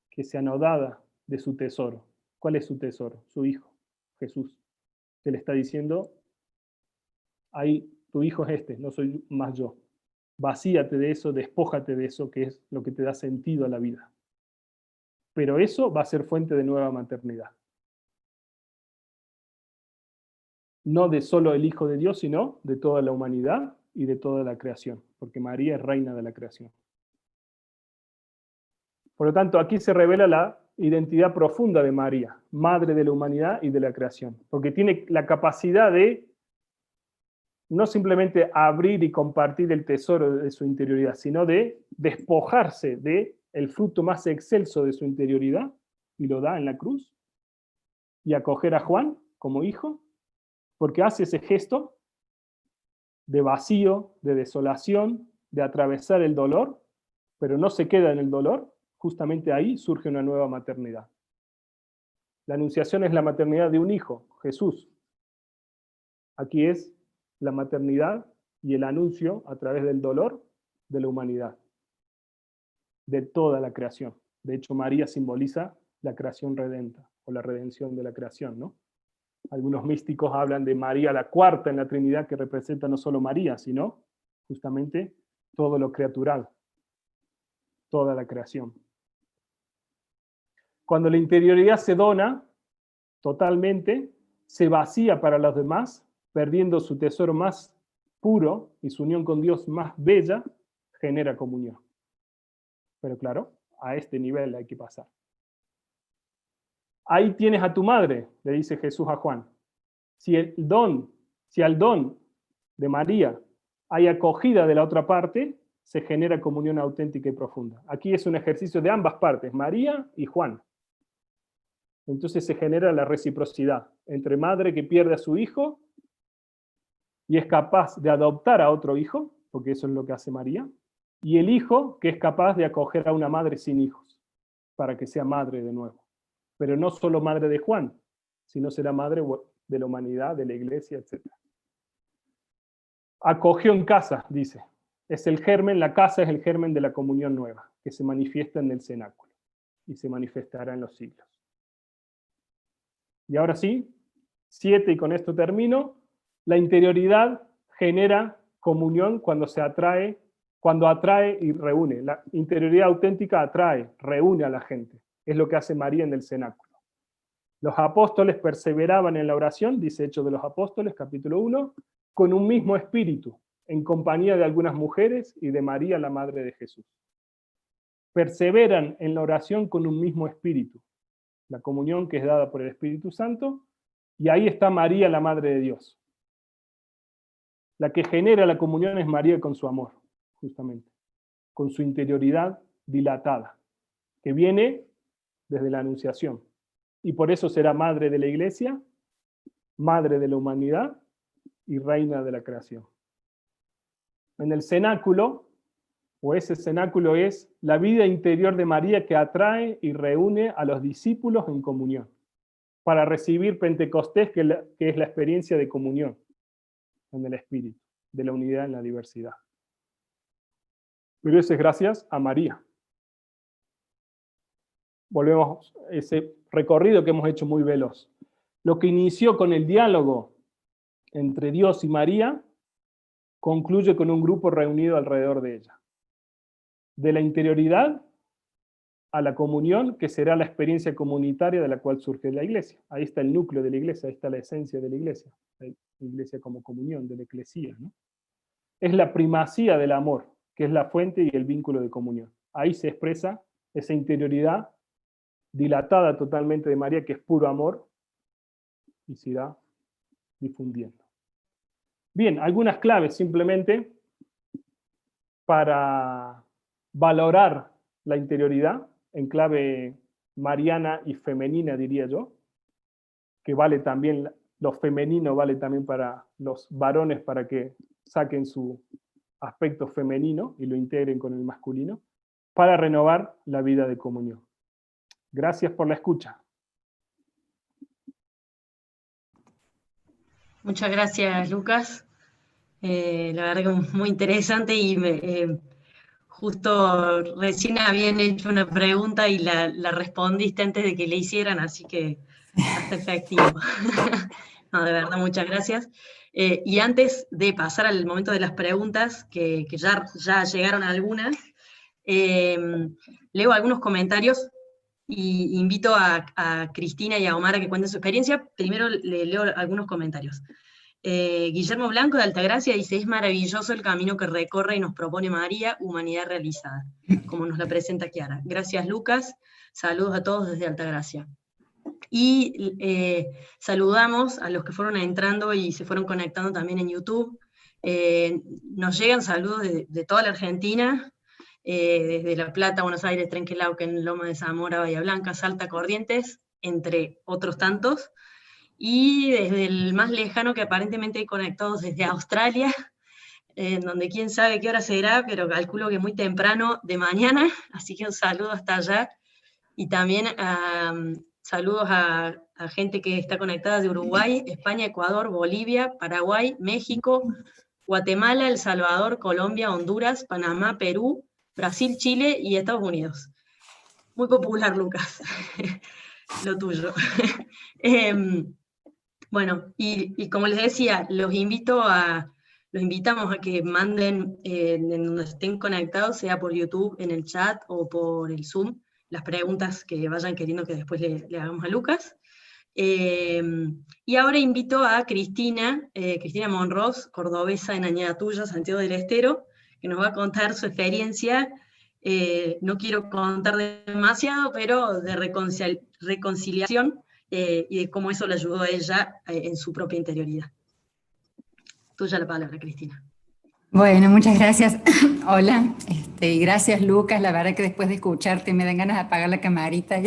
que se anodada de su tesoro. ¿Cuál es su tesoro? Su hijo, Jesús. Que le está diciendo, ahí tu hijo es este, no soy más yo. Vacíate de eso, despójate de eso, que es lo que te da sentido a la vida. Pero eso va a ser fuente de nueva maternidad. No de solo el Hijo de Dios, sino de toda la humanidad y de toda la creación, porque María es reina de la creación. Por lo tanto, aquí se revela la identidad profunda de María, madre de la humanidad y de la creación, porque tiene la capacidad de no simplemente abrir y compartir el tesoro de su interioridad, sino de despojarse del fruto más excelso de su interioridad, y lo da en la cruz, y acoger a Juan como hijo, porque hace ese gesto de vacío, de desolación, de atravesar el dolor, pero no se queda en el dolor, justamente ahí surge una nueva maternidad. La anunciación es la maternidad de un hijo, Jesús. Aquí es la maternidad y el anuncio a través del dolor de la humanidad, de toda la creación. De hecho, María simboliza la creación redenta, o la redención de la creación, ¿no? Algunos místicos hablan de María la cuarta en la Trinidad, que representa no solo María, sino justamente todo lo criatural, toda la creación. Cuando la interioridad se dona totalmente, se vacía para los demás, perdiendo su tesoro más puro y su unión con Dios más bella, genera comunión. Pero claro, a este nivel hay que pasar. Ahí tienes a tu madre, le dice Jesús a Juan. Si al don de María hay acogida de la otra parte, se genera comunión auténtica y profunda. Aquí es un ejercicio de ambas partes, María y Juan. Entonces se genera la reciprocidad entre madre que pierde a su hijo y es capaz de adoptar a otro hijo, porque eso es lo que hace María, y el hijo que es capaz de acoger a una madre sin hijos, para que sea madre de nuevo. Pero no solo madre de Juan, sino será madre de la humanidad, de la iglesia, etc. Acogió en casa, dice. Es el germen, la casa es el germen de la comunión nueva, que se manifiesta en el cenáculo y se manifestará en los siglos. Y ahora sí, 7, y con esto termino. La interioridad genera comunión cuando atrae y reúne. La interioridad auténtica atrae, reúne a la gente. Es lo que hace María en el cenáculo. Los apóstoles perseveraban en la oración, dice Hechos de los Apóstoles, capítulo 1, con un mismo espíritu, en compañía de algunas mujeres y de María, la madre de Jesús. Perseveran en la oración con un mismo espíritu, la comunión que es dada por el Espíritu Santo, y ahí está María, la madre de Dios. La que genera la comunión es María con su amor, justamente, con su interioridad dilatada, que viene desde la Anunciación. Y por eso será madre de la iglesia, madre de la humanidad y reina de la creación. En el cenáculo, o ese cenáculo es la vida interior de María que atrae y reúne a los discípulos en comunión, para recibir Pentecostés, que es la experiencia de comunión en el Espíritu, de la unidad en la diversidad. Pero eso es gracias a María. Volvemos a ese recorrido que hemos hecho muy veloz. Lo que inició con el diálogo entre Dios y María, concluye con un grupo reunido alrededor de ella. De la interioridad a la comunión, que será la experiencia comunitaria de la cual surge la iglesia. Ahí está el núcleo de la iglesia, ahí está la esencia de la iglesia como comunión, de la eclesía, ¿no? Es la primacía del amor, que es la fuente y el vínculo de comunión. Ahí se expresa esa interioridad dilatada totalmente de María, que es puro amor, y se irá difundiendo. Bien, algunas claves simplemente para valorar la interioridad en clave mariana y femenina, diría yo, que vale también, lo femenino vale también para los varones, para que saquen su aspecto femenino y lo integren con el masculino, para renovar la vida de comunión. Gracias por la escucha. Muchas gracias, Lucas. La verdad que muy interesante y justo recién habían hecho una pregunta y la respondiste antes de que le hicieran, así que hasta efectivo. No, de verdad, muchas gracias. Y antes de pasar al momento de las preguntas, que ya llegaron algunas, leo algunos comentarios y invito a Cristina y a Omar a que cuenten su experiencia. Primero le leo algunos comentarios. Guillermo Blanco de Altagracia dice: es maravilloso el camino que recorre y nos propone María, humanidad realizada, como nos la presenta Chiara. Gracias, Lucas. Saludos a todos desde Altagracia. Y saludamos a los que fueron entrando y se fueron conectando también en YouTube. Nos llegan saludos de toda la Argentina, desde La Plata, Buenos Aires, Trenquelauquen, Loma de Zamora, Bahía Blanca, Salta, Corrientes, entre otros tantos. Y desde el más lejano, que aparentemente hay conectados desde Australia, donde quién sabe qué hora será, pero calculo que muy temprano de mañana, así que un saludo hasta allá. Y también saludos a gente que está conectada de Uruguay, España, Ecuador, Bolivia, Paraguay, México, Guatemala, El Salvador, Colombia, Honduras, Panamá, Perú, Brasil, Chile y Estados Unidos. Muy popular, Lucas, lo tuyo. Bueno, y como les decía, los invitamos a que manden en donde estén conectados, sea por YouTube, en el chat o por el Zoom, las preguntas que vayan queriendo que después le hagamos a Lucas. Y ahora invito a Cristina Monros, cordobesa en Añatuya, Santiago del Estero, que nos va a contar su experiencia. No quiero contar demasiado, pero de reconciliación y de cómo eso le ayudó a ella en su propia interioridad. Tuya la palabra, Cristina. Bueno, muchas gracias. Hola, y gracias, Lucas. La verdad que después de escucharte me dan ganas de apagar la camarita.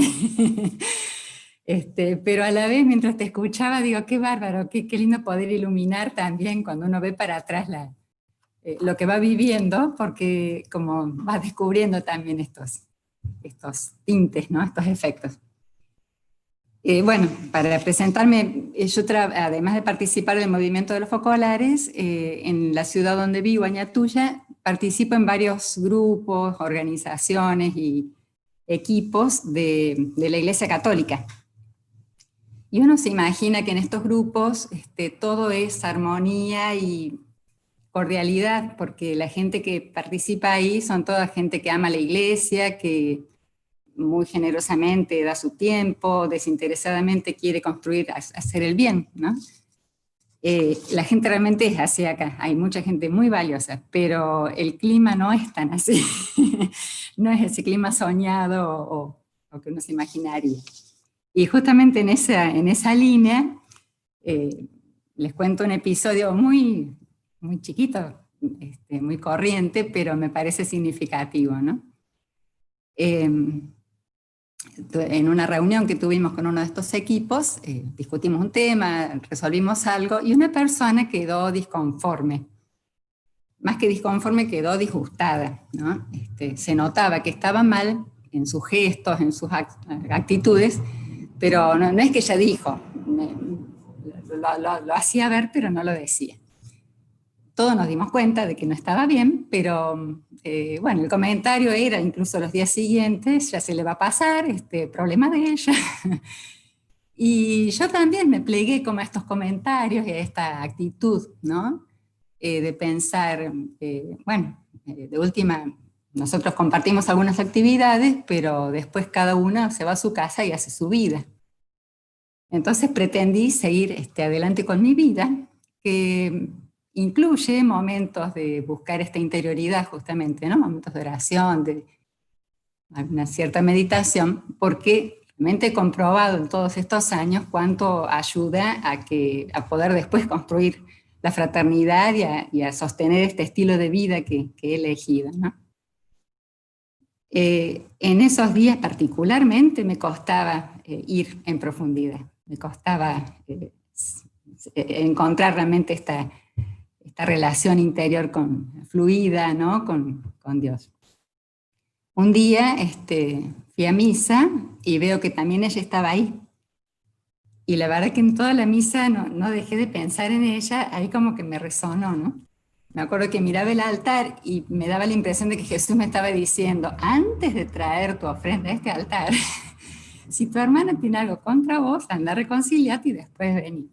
Pero a la vez, mientras te escuchaba, digo, qué bárbaro, qué lindo poder iluminar también cuando uno ve para atrás lo que va viviendo, porque como vas descubriendo también estos tintes, ¿no? Estos efectos. Bueno, para presentarme, yo además de participar del movimiento de los focolares, en la ciudad donde vivo, Añatuya, participo en varios grupos, organizaciones y equipos de la Iglesia Católica. Y uno se imagina que en estos grupos todo es armonía y cordialidad, porque la gente que participa ahí son toda gente que ama la Iglesia, que muy generosamente da su tiempo, desinteresadamente quiere construir, hacer el bien, ¿no? La gente realmente es así acá, hay mucha gente muy valiosa, pero el clima no es tan así, no es ese clima soñado o que uno se imaginaría. Y justamente en esa línea, les cuento un episodio muy chiquito, muy corriente, pero me parece significativo, ¿no? En una reunión que tuvimos con uno de estos equipos, discutimos un tema, resolvimos algo, y una persona quedó disconforme. Más que disconforme, quedó disgustada, ¿no? Se notaba que estaba mal en sus gestos, en sus actitudes, pero no es que ella dijo, lo hacía ver, pero no lo decía. Todos nos dimos cuenta de que no estaba bien, pero bueno, el comentario era, incluso los días siguientes, ya se le va a pasar, problema de ella. Y yo también me plegué como a estos comentarios y a esta actitud, ¿no? De pensar, bueno, de última, nosotros compartimos algunas actividades, pero después cada uno se va a su casa y hace su vida. Entonces pretendí seguir adelante con mi vida, que incluye momentos de buscar esta interioridad justamente, ¿no? Momentos de oración, de una cierta meditación, porque realmente he comprobado en todos estos años cuánto ayuda a poder después construir la fraternidad y a sostener este estilo de vida que he elegido, ¿no? En esos días particularmente me costaba ir en profundidad, me costaba encontrar realmente esta relación interior fluida, ¿no? con Dios. Un día fui a misa y veo que también ella estaba ahí. Y la verdad que en toda la misa no dejé de pensar en ella, ahí como que me resonó, ¿no? Me acuerdo que miraba el altar y me daba la impresión de que Jesús me estaba diciendo, antes de traer tu ofrenda a este altar, si tu hermana tiene algo contra vos, anda, reconciliate y después vení.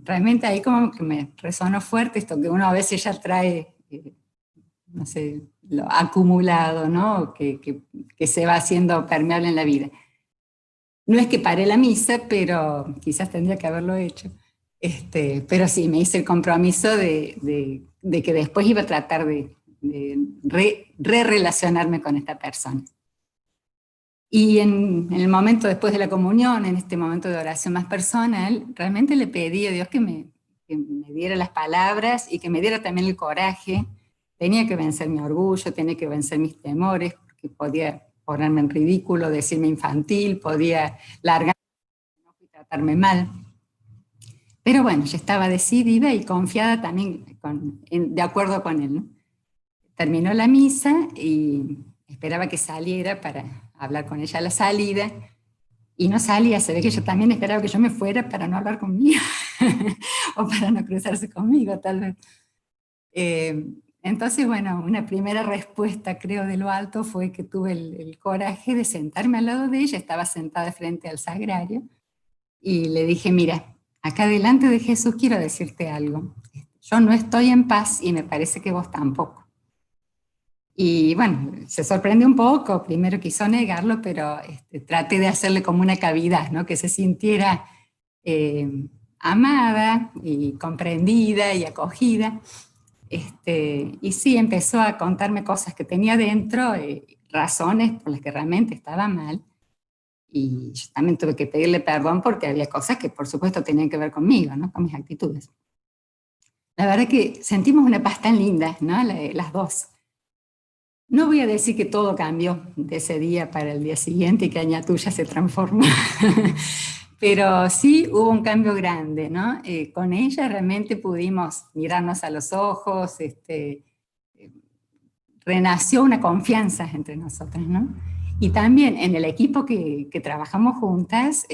Realmente ahí como que me resonó fuerte esto que uno a veces ya trae, no sé, lo acumulado, ¿no? Que se va haciendo permeable en la vida. No es que paré la misa, pero quizás tendría que haberlo hecho. Pero sí, me hice el compromiso de que después iba a tratar de relacionarme con esta persona. Y en el momento después de la comunión, en este momento de oración más personal, realmente le pedí a Dios que me diera las palabras y que me diera también el coraje. Tenía que vencer mi orgullo, tenía que vencer mis temores, porque podía ponerme en ridículo, decirme infantil, podía largarme y tratarme mal. Pero bueno, yo estaba decidida y confiada también, de acuerdo con él, ¿no? Terminó la misa y esperaba que saliera para hablar con ella a la salida, y no salía. Se ve que yo también esperaba que yo me fuera para no hablar conmigo, o para no cruzarse conmigo, tal vez. Entonces, bueno, una primera respuesta, creo, de lo alto fue que tuve el coraje de sentarme al lado de ella. Estaba sentada frente al sagrario, y le dije, mira, acá delante de Jesús quiero decirte algo. Yo no estoy en paz y me parece que vos tampoco. Y bueno, se sorprendió un poco, primero quiso negarlo, pero traté de hacerle como una cavidad, ¿no? Que se sintiera amada y comprendida y acogida. Y sí, empezó a contarme cosas que tenía dentro, razones por las que realmente estaba mal. Y yo también tuve que pedirle perdón porque había cosas que por supuesto tenían que ver conmigo, ¿no? Con mis actitudes. La verdad que sentimos una paz tan linda, ¿no? Las dos. No voy a decir que todo cambió de ese día para el día siguiente y que Añatuya se transformó, pero sí hubo un cambio grande, ¿no? Con ella realmente pudimos mirarnos a los ojos, renació una confianza entre nosotras, ¿no? Y también en el equipo que trabajamos juntas,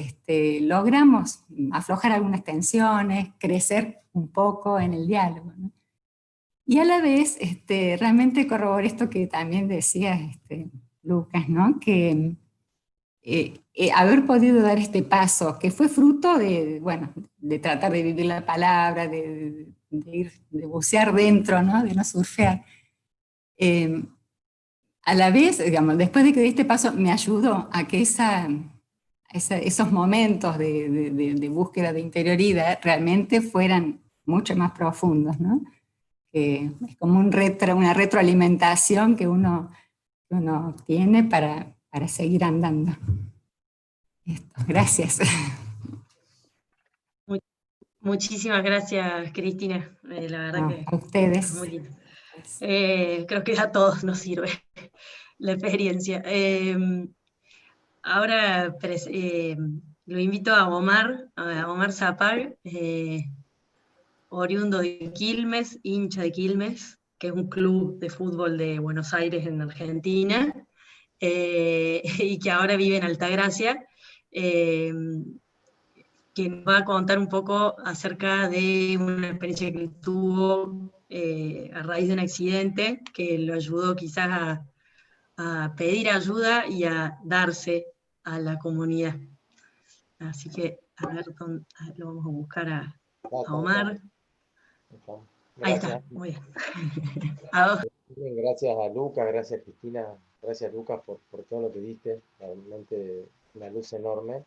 logramos aflojar algunas tensiones, crecer un poco en el diálogo, ¿no? Y a la vez, realmente corroboré esto que también decía Lucas, ¿no? Que haber podido dar este paso, que fue fruto de, bueno, de tratar de vivir la palabra, de bucear dentro, ¿no? De no surfear. A la vez, digamos, después de que di este paso, me ayudó a que esos momentos de búsqueda de interioridad realmente fueran mucho más profundos, ¿no? Que es como una retroalimentación que uno tiene para seguir andando. Gracias. Muchísimas gracias, Cristina. La verdad que a ustedes. Muy lindo. Creo que a todos nos sirve la experiencia. Ahora lo invito a Omar Zapag, oriundo de Quilmes, hincha de Quilmes, que es un club de fútbol de Buenos Aires en Argentina, y que ahora vive en Altagracia, que nos va a contar un poco acerca de una experiencia que tuvo a raíz de un accidente que lo ayudó quizás a pedir ayuda y a darse a la comunidad. Así que, a ver, lo vamos a buscar a Omar. Ahí está, muy bien. Gracias a Lucas, gracias Cristina, gracias Lucas por todo lo que diste, realmente una luz enorme.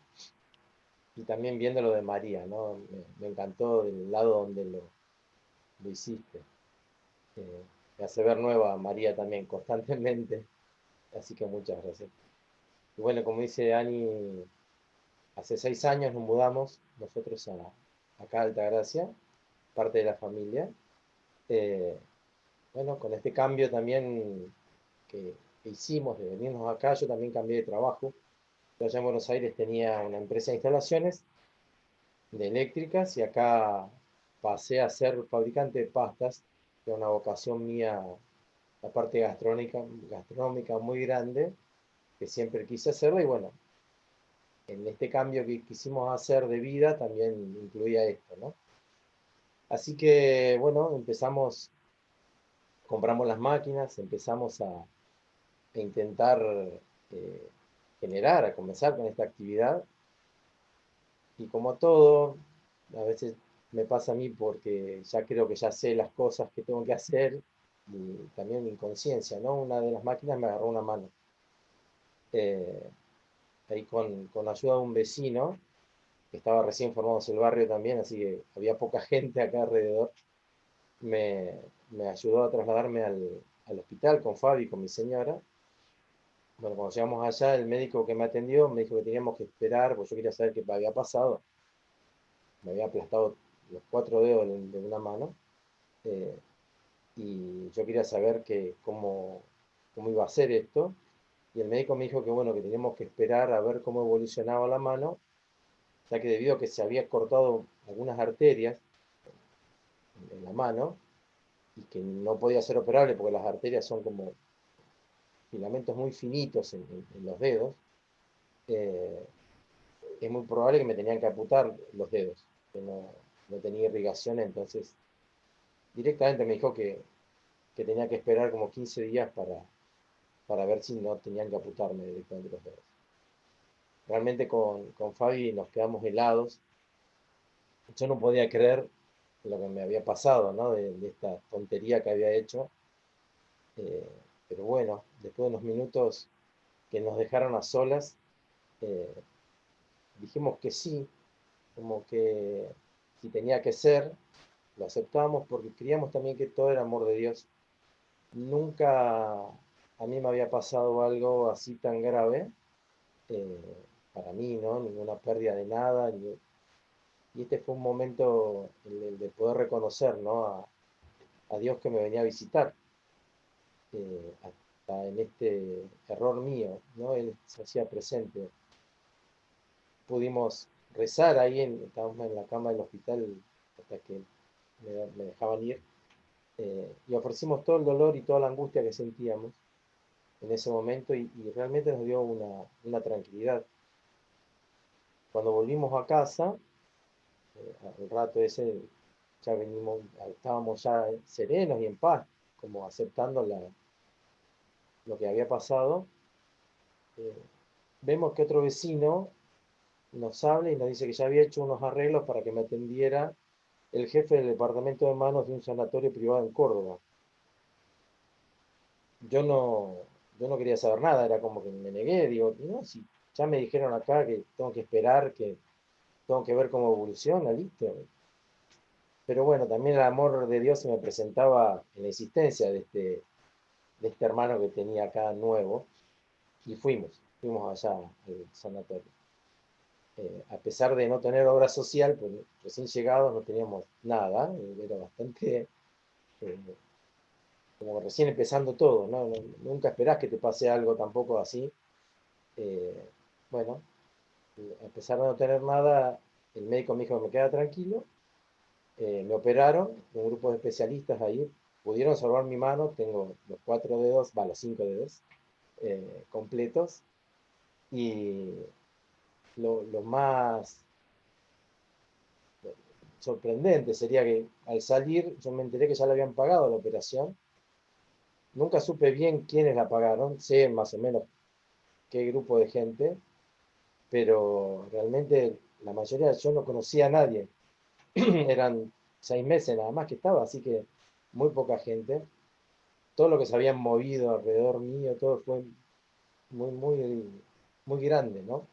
Y también viendo lo de María, ¿no? Me encantó del lado donde lo hiciste. Me hace ver nueva a María también constantemente, así que muchas gracias. Y bueno, como dice Ani, hace 6 años nos mudamos nosotros acá a Altagracia, parte de la familia. Bueno, con este cambio también que hicimos de venirnos acá, yo también cambié de trabajo. Yo allá en Buenos Aires tenía una empresa de instalaciones de eléctricas y acá pasé a ser fabricante de pastas, que es una vocación mía, la parte gastronómica muy grande, que siempre quise hacerla, y bueno, en este cambio que quisimos hacer de vida también incluía esto, ¿no? Así que, bueno, compramos las máquinas, empezamos a intentar eh, a comenzar con esta actividad, y como todo, a veces me pasa a mí porque ya creo que ya sé las cosas que tengo que hacer, y también mi inconsciencia, ¿no? Una de las máquinas me agarró una mano. Eh, Ahí con ayuda de un vecino, que estaba recién formado en el barrio también, así que había poca gente acá alrededor, me, me ayudó a trasladarme al hospital con Fabi, con mi señora. Bueno, cuando llegamos allá, el médico que me atendió me dijo que teníamos que esperar, porque yo quería saber qué me había pasado. Me había aplastado los 4 dedos de una mano, eh, y yo quería saber cómo iba a ser esto. Y el médico me dijo que bueno, que teníamos que esperar a ver cómo evolucionaba la mano, ya que debido a que se había cortado algunas arterias en la mano, y que no podía ser operable porque las arterias son como filamentos muy finitos en los dedos, eh, es muy probable que me tenían que amputar los dedos, que no tenía irrigación. Entonces directamente me dijo que tenía que esperar como 15 días para ver si no tenían que amputarme directamente los dedos. Realmente con Fabi nos quedamos helados. Yo no podía creer lo que me había pasado, ¿no? De esta tontería que había hecho. Eh, pero bueno, después de unos minutos que nos dejaron a solas, eh, dijimos que sí, como que si tenía que ser, lo aceptamos porque creíamos también que todo era amor de Dios. Nunca a mí me había pasado algo así tan grave, eh, para mí, ¿no? Ninguna pérdida de nada. Y este fue un momento el de poder reconocer, ¿no? A Dios que me venía a visitar, hasta en este error mío, ¿no? Él se hacía presente. Pudimos rezar ahí, estábamos en la cama del hospital hasta que me dejaban ir, y ofrecimos todo el dolor y toda la angustia que sentíamos en ese momento, y realmente nos dio una tranquilidad. Cuando volvimos a casa, al rato ese, ya estábamos ya serenos y en paz, como aceptando lo que había pasado. eh, Vemos que otro vecino nos habla y nos dice que ya había hecho unos arreglos para que me atendiera el jefe del departamento de manos de un sanatorio privado en Córdoba. Yo no, yo no quería saber nada, era como que me negué, digo, no, si ya me dijeron acá que tengo que esperar, que tengo que ver cómo evoluciona, listo. Pero bueno, también el amor de Dios se me presentaba en la existencia de este hermano que tenía acá nuevo, y fuimos allá al sanatorio. A pesar de no tener obra social, pues recién llegados no teníamos nada, era bastante, eh, como recién empezando todo, ¿no? Nunca esperás que te pase algo tampoco así. Eh, bueno, a pesar de no tener nada, el médico me dijo que me queda tranquilo. Me operaron, un grupo de especialistas ahí, pudieron salvar mi mano, tengo los 4 dedos, los 5 dedos completos. Y lo más sorprendente sería que al salir yo me enteré que ya le habían pagado la operación. Nunca supe bien quiénes la pagaron, sé más o menos qué grupo de gente, pero realmente la mayoría, yo no conocía a nadie. Eran 6 meses nada más que estaba, así que muy poca gente. Todo lo que se habían movido alrededor mío, todo fue muy, muy, muy grande, ¿no?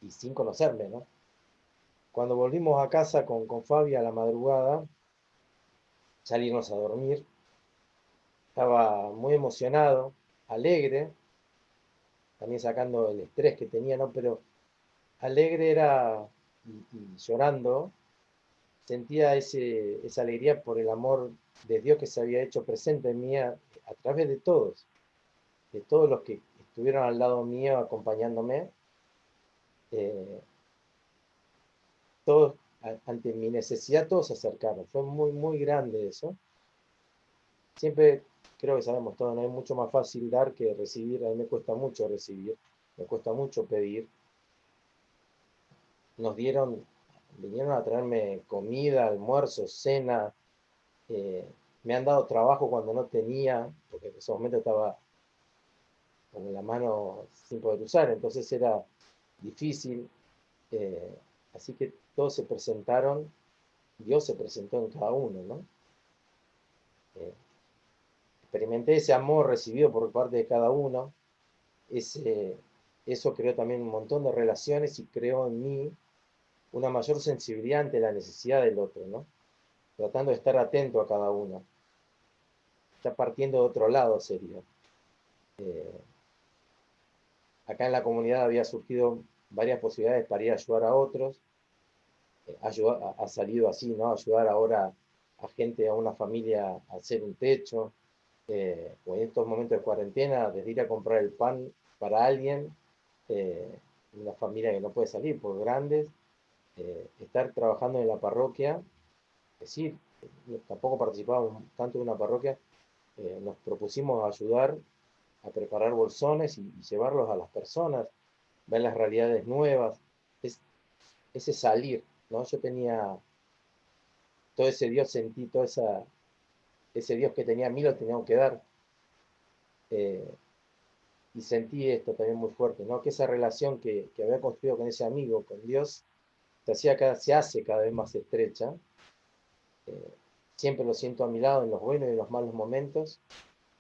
Y sin conocerme, ¿no? Cuando volvimos a casa con Fabi a la madrugada, salirnos a dormir, estaba muy emocionado, alegre, también sacando el estrés que tenía, ¿no? Pero alegre era, y llorando, sentía esa alegría por el amor de Dios que se había hecho presente en mí a través de todos los que estuvieron al lado mío acompañándome. eh, Todos ante mi necesidad todos se acercaron. Fue muy, muy grande eso. Siempre creo que sabemos todo, no es mucho más fácil dar que recibir. A mí me cuesta mucho recibir, me cuesta mucho pedir. Vinieron a traerme comida, almuerzo, cena. Me han dado trabajo cuando no tenía, porque en ese momento estaba con la mano sin poder usar, entonces era difícil. Así que todos se presentaron, Dios se presentó en cada uno, ¿no? Experimenté ese amor recibido por parte de cada uno. Eso creó también un montón de relaciones y creó en mí una mayor sensibilidad ante la necesidad del otro, ¿no? Tratando de estar atento a cada uno. Ya partiendo de otro lado sería. Acá en la comunidad había surgido varias posibilidades para ir a ayudar a otros. Ha salido así, ¿no? Ayudar ahora a gente, a una familia a hacer un techo. O en estos momentos de cuarentena, desde ir a comprar el pan para alguien, una familia que no puede salir por grandes, estar trabajando en la parroquia, es decir, tampoco participábamos tanto en una parroquia, nos propusimos ayudar a preparar bolsones y llevarlos a las personas, ver las realidades nuevas, ese salir, ¿no? Yo tenía todo ese Dios, sentí todo ese Dios que tenía a mí, lo tenía que dar. Y sentí esto también muy fuerte, ¿no? Que esa relación que había construido con ese amigo, con Dios, se hace cada vez más estrecha. Siempre lo siento a mi lado en los buenos y en los malos momentos,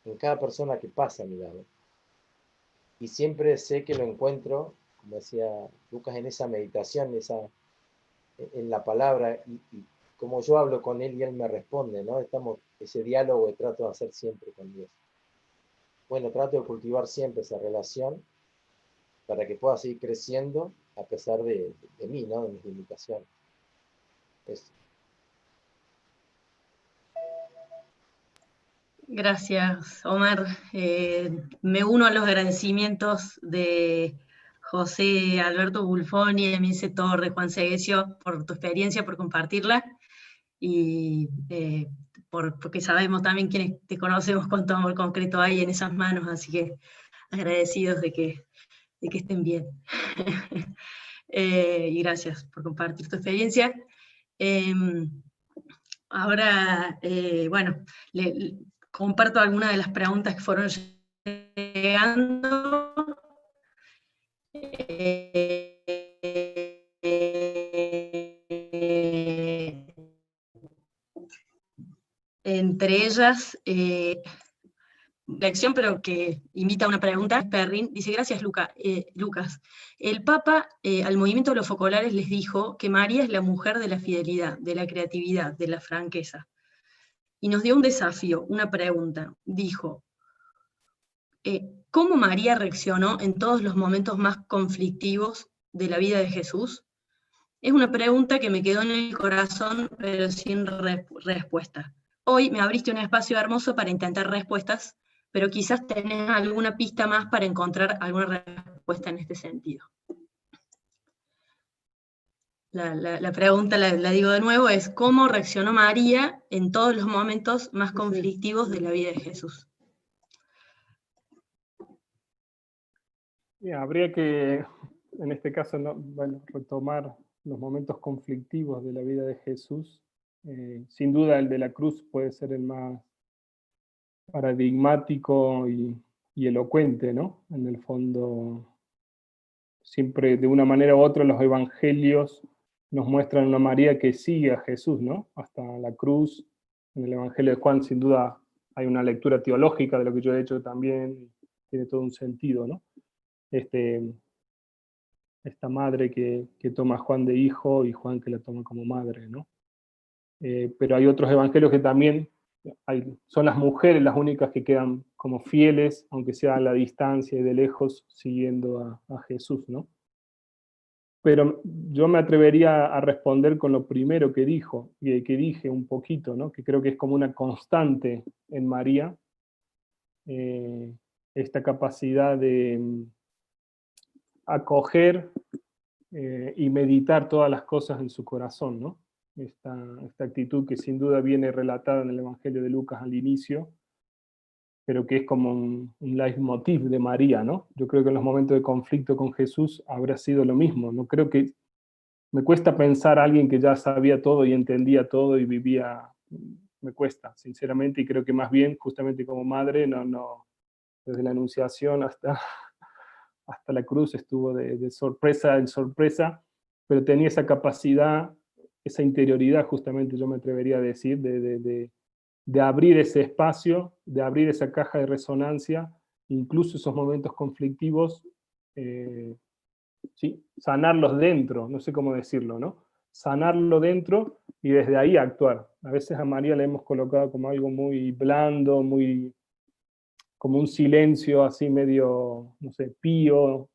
en cada persona que pasa a mi lado. Y siempre sé que lo encuentro, como decía Lucas, en esa meditación, en la palabra, y como yo hablo con él y él me responde, ¿no? Ese diálogo que trato de hacer siempre con Dios. Bueno, trato de cultivar siempre esa relación para que pueda seguir creciendo a pesar de mí, ¿no? De mis limitaciones. Eso. Gracias, Omar. Me uno a los agradecimientos de José Alberto Bulfoni, Emilce Torres, Juan Seguesio, por tu experiencia, por compartirla, y porque sabemos también quienes te conocemos cuánto amor concreto hay en esas manos, así que agradecidos de que estén bien. Y gracias por compartir tu experiencia. Ahora, bueno, comparto algunas de las preguntas que fueron llegando. Entre ellas, lección, pero que invita a una pregunta. Perrin dice: gracias, Lucas. El Papa al movimiento de los focolares les dijo que María es la mujer de la fidelidad, de la creatividad, de la franqueza. Y nos dio un desafío, una pregunta. Dijo: ¿cómo María reaccionó en todos los momentos más conflictivos de la vida de Jesús? Es una pregunta que me quedó en el corazón, pero sin respuesta. Hoy me abriste un espacio hermoso para intentar respuestas, pero quizás tenés alguna pista más para encontrar alguna respuesta en este sentido. La pregunta, la digo de nuevo, es ¿cómo reaccionó María en todos los momentos más conflictivos de la vida de Jesús? Habría que, en este caso, retomar los momentos conflictivos de la vida de Jesús. Sin duda el de la cruz puede ser el más paradigmático y elocuente, ¿no? En el fondo, siempre de una manera u otra los evangelios nos muestran una María que sigue a Jesús, ¿no? Hasta la cruz. En el Evangelio de Juan, sin duda, hay una lectura teológica de lo que yo he hecho también, tiene todo un sentido, ¿no? Esta madre que toma a Juan de hijo y Juan que la toma como madre, ¿no? Pero hay otros evangelios que también son las mujeres las únicas que quedan como fieles, aunque sea a la distancia y de lejos, siguiendo a Jesús, ¿no? Pero yo me atrevería a responder con lo primero que dijo, y que dije un poquito, ¿no? Que creo que es como una constante en María, esta capacidad de acoger y meditar todas las cosas en su corazón, ¿no? Esta actitud que sin duda viene relatada en el Evangelio de Lucas al inicio, pero que es como un leitmotiv de María, ¿no? Yo creo que en los momentos de conflicto con Jesús habrá sido lo mismo. No creo que... Me cuesta pensar a alguien que ya sabía todo y entendía todo y vivía... Me cuesta, sinceramente, y creo que más bien, justamente como madre, desde la Anunciación hasta la cruz estuvo de sorpresa en sorpresa, pero tenía esa capacidad, esa interioridad, justamente yo me atrevería a decir, de abrir ese espacio, de abrir esa caja de resonancia, incluso esos momentos conflictivos, ¿sí? Sanarlos dentro, no sé cómo decirlo, ¿no? Sanarlo dentro y desde ahí actuar. A veces a María le hemos colocado como algo muy blando, muy como un silencio así medio, no sé, pío.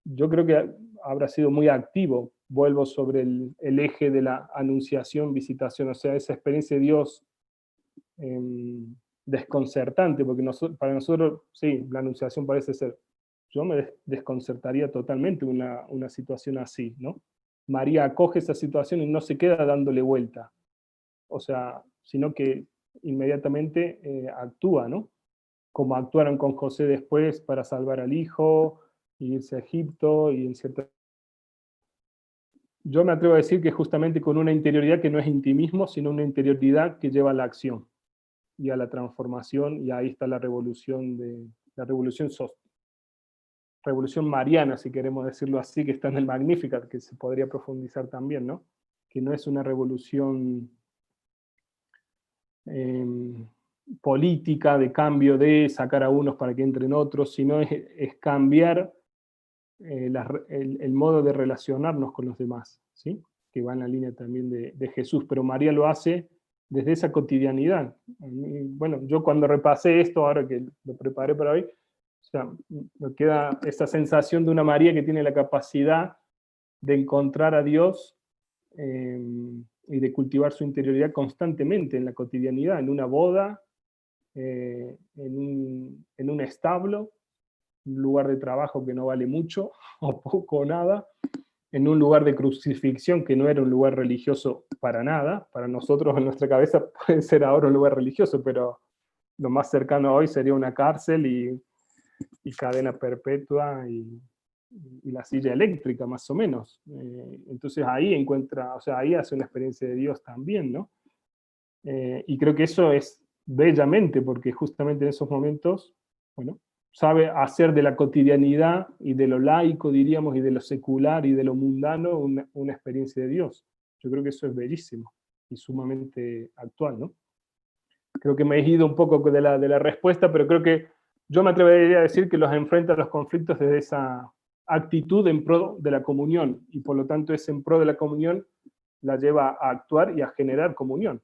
Yo creo que habrá sido muy activo. Vuelvo sobre el eje de la anunciación, visitación, o sea, esa experiencia de Dios desconcertante, porque para nosotros, sí, la anunciación parece ser, yo me desconcertaría totalmente una situación así, ¿no? María acoge esa situación y no se queda dándole vuelta, o sea, sino que inmediatamente actúa, ¿no? Como actuaron con José después para salvar al hijo, y irse a Egipto, y en cierta... Yo me atrevo a decir que justamente con una interioridad que no es intimismo, sino una interioridad que lleva a la acción y a la transformación, y ahí está la revolución revolución mariana, si queremos decirlo así, que está en el Magnificat, que se podría profundizar también, ¿no? Que no es una revolución política de cambio de sacar a unos para que entren otros, sino es cambiar el modo de relacionarnos con los demás, ¿sí? Que va en la línea también de Jesús, pero María lo hace desde esa cotidianidad. Bueno, yo cuando repasé esto, ahora que lo preparé para hoy, o sea, me queda esa sensación de una María que tiene la capacidad de encontrar a Dios y de cultivar su interioridad constantemente en la cotidianidad, en una boda, en un establo, un lugar de trabajo que no vale mucho, o poco o nada, en un lugar de crucifixión que no era un lugar religioso para nada. Para nosotros en nuestra cabeza puede ser ahora un lugar religioso, pero lo más cercano hoy sería una cárcel y cadena perpetua y la silla eléctrica, más o menos. Entonces ahí encuentra, o sea, ahí hace una experiencia de Dios también, ¿no? Y creo que eso es bellamente, porque justamente en esos momentos, bueno, sabe hacer de la cotidianidad y de lo laico, diríamos, y de lo secular y de lo mundano una experiencia de Dios. Yo creo que eso es bellísimo y sumamente actual, ¿no? Creo que me he ido un poco de la respuesta, pero creo que yo me atrevería a decir que los enfrenta a los conflictos desde esa actitud en pro de la comunión, y por lo tanto ese en pro de la comunión la lleva a actuar y a generar comunión.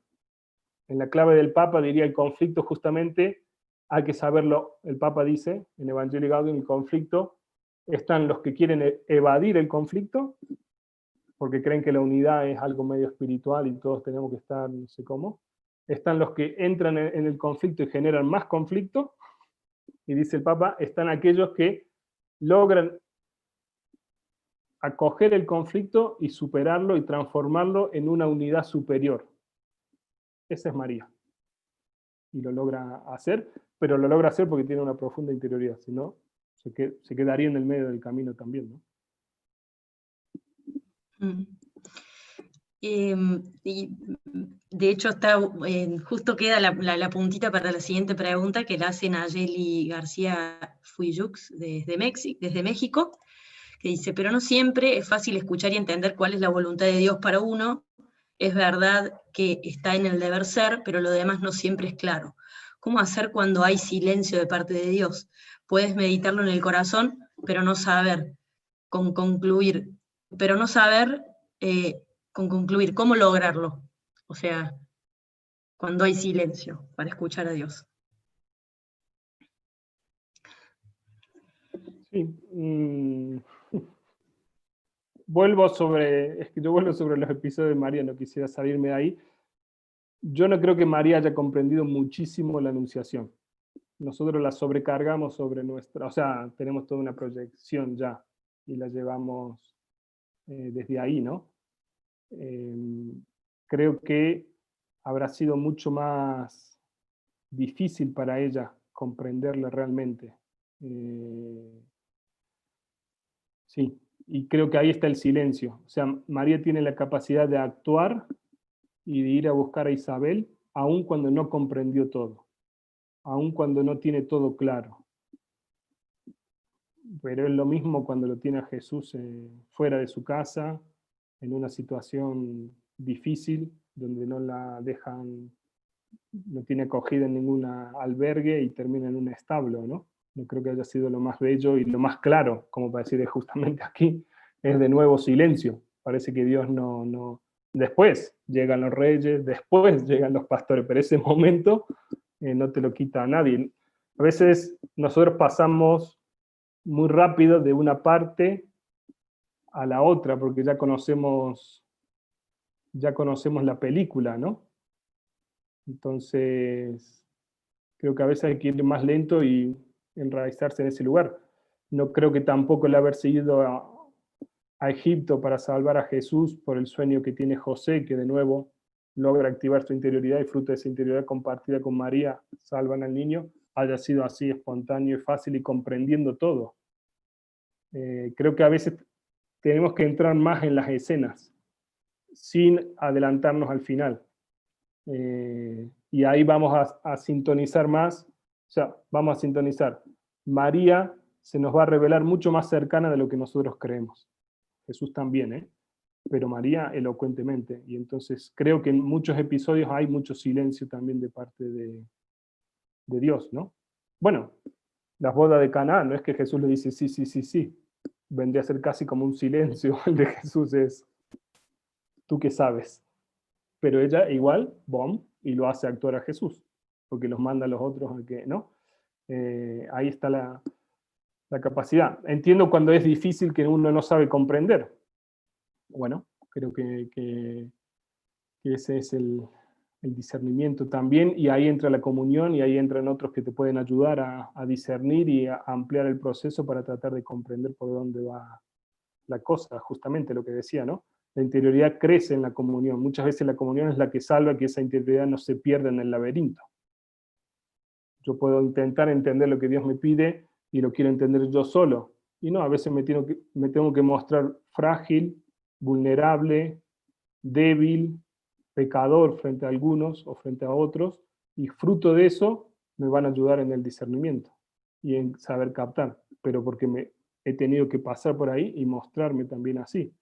En la clave del Papa diría el conflicto justamente, hay que saberlo, el Papa dice en Evangelii Gaudium, el conflicto, están los que quieren evadir el conflicto, porque creen que la unidad es algo medio espiritual y todos tenemos que estar no sé cómo. Están los que entran en el conflicto y generan más conflicto, y dice el Papa, están aquellos que logran acoger el conflicto y superarlo y transformarlo en una unidad superior. Esa es María. Y lo logra hacer, pero lo logra hacer porque tiene una profunda interioridad, si no, se quedaría en el medio del camino también, ¿no? Y de hecho justo queda la puntita para la siguiente pregunta que la hace Nayeli García Fuyux desde México, que dice, pero no siempre es fácil escuchar y entender cuál es la voluntad de Dios para uno. Es verdad que está en el deber ser, pero lo demás no siempre es claro. ¿Cómo hacer cuando hay silencio de parte de Dios? Puedes meditarlo en el corazón, pero no saber con concluir cómo lograrlo. O sea, cuando hay silencio para escuchar a Dios. Sí. Vuelvo sobre los episodios de María, no quisiera salirme de ahí. Yo no creo que María haya comprendido muchísimo la Anunciación. Nosotros la sobrecargamos sobre nuestra, o sea, tenemos toda una proyección ya, y la llevamos desde ahí, ¿no? Creo que habrá sido mucho más difícil para ella comprenderla realmente. Sí, y creo que ahí está el silencio. O sea, María tiene la capacidad de actuar y de ir a buscar a Isabel, aun cuando no comprendió todo, aun cuando no tiene todo claro. Pero es lo mismo cuando lo tiene a Jesús fuera de su casa, en una situación difícil, donde no la dejan, no tiene acogida en ningún albergue y termina en un establo, ¿no? No creo que haya sido lo más bello y lo más claro, como para decir justamente aquí, es de nuevo silencio. Parece que Dios no... Después llegan los reyes, después llegan los pastores, pero ese momento no te lo quita a nadie. A veces nosotros pasamos muy rápido de una parte a la otra, porque ya conocemos la película, ¿no? Entonces, creo que a veces hay que ir más lento y enraizarse en ese lugar. No creo que tampoco el haberse ido a Egipto para salvar a Jesús por el sueño que tiene José, que de nuevo logra activar su interioridad y fruto de esa interioridad compartida con María, salvan al niño, haya sido así espontáneo y fácil y comprendiendo todo. Creo que a veces tenemos que entrar más en las escenas, sin adelantarnos al final. Y ahí vamos a sintonizar más, o sea, vamos a sintonizar. María se nos va a revelar mucho más cercana de lo que nosotros creemos. Jesús también, pero María elocuentemente. Y entonces creo que en muchos episodios hay mucho silencio también de parte de Dios, ¿no? Bueno, las bodas de Caná, no es que Jesús le dice sí, sí, sí, sí. Vendría a ser casi como un silencio. El de Jesús es, ¿tú qué sabes? Pero ella igual, bom, y lo hace actuar a Jesús, porque los manda a los otros a que, ¿no? Ahí está la capacidad. Entiendo cuando es difícil que uno no sabe comprender. Bueno, creo que ese es el discernimiento también, y ahí entra la comunión, y ahí entran otros que te pueden ayudar a discernir y a ampliar el proceso para tratar de comprender por dónde va la cosa, justamente lo que decía, ¿no? La interioridad crece en la comunión. Muchas veces la comunión es la que salva que esa interioridad no se pierda en el laberinto. Yo puedo intentar entender lo que Dios me pide y lo quiero entender yo solo. Y no, a veces me tengo que mostrar frágil, vulnerable, débil, pecador frente a algunos o frente a otros, y fruto de eso me van a ayudar en el discernimiento y en saber captar, pero porque he tenido que pasar por ahí y mostrarme también así.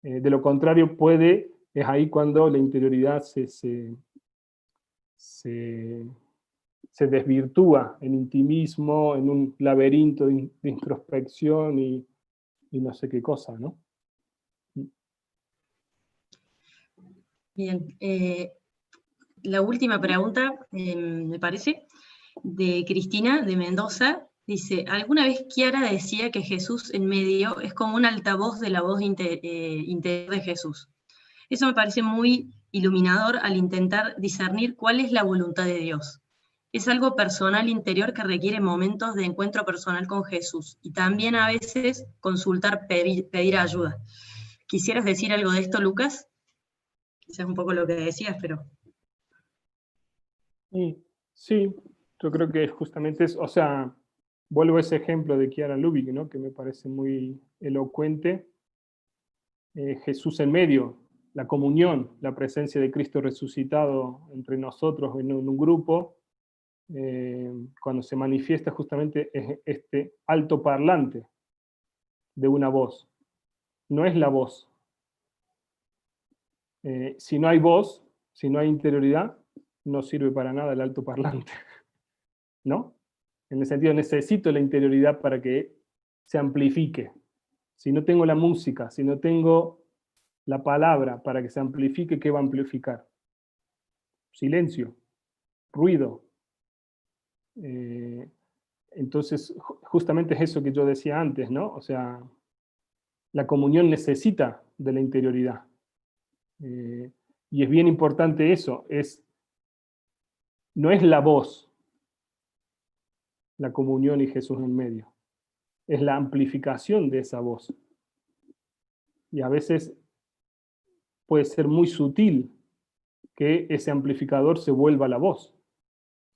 De lo contrario, es ahí cuando la interioridad se desvirtúa en intimismo, en un laberinto de introspección y no sé qué cosa, ¿no? Bien, la última pregunta, me parece, de Cristina, de Mendoza, dice, alguna vez Chiara decía que Jesús en medio es como un altavoz de la voz interior de Jesús. Eso me parece muy iluminador al intentar discernir cuál es la voluntad de Dios. Es algo personal interior que requiere momentos de encuentro personal con Jesús y también a veces consultar, pedir ayuda. ¿Quisieras decir algo de esto, Lucas? Quizás un poco lo que decías, pero... Sí, yo creo que justamente es, o sea, vuelvo a ese ejemplo de Chiara Lubich, ¿no? Que me parece muy elocuente. Jesús en medio, la comunión, la presencia de Cristo resucitado entre nosotros en un grupo, cuando se manifiesta justamente es este alto parlante de una voz. No es la voz. Si no hay voz, si no hay interioridad, no sirve para nada el alto parlante, ¿no? En el sentido, necesito la interioridad para que se amplifique. Si no tengo la música, si no tengo la palabra para que se amplifique, ¿qué va a amplificar? Silencio, ruido. Entonces, justamente es eso que yo decía antes, ¿no? O sea, la comunión necesita de la interioridad. Y es bien importante eso, no es la voz, la comunión y Jesús en medio, es la amplificación de esa voz. Y a veces puede ser muy sutil que ese amplificador se vuelva la voz,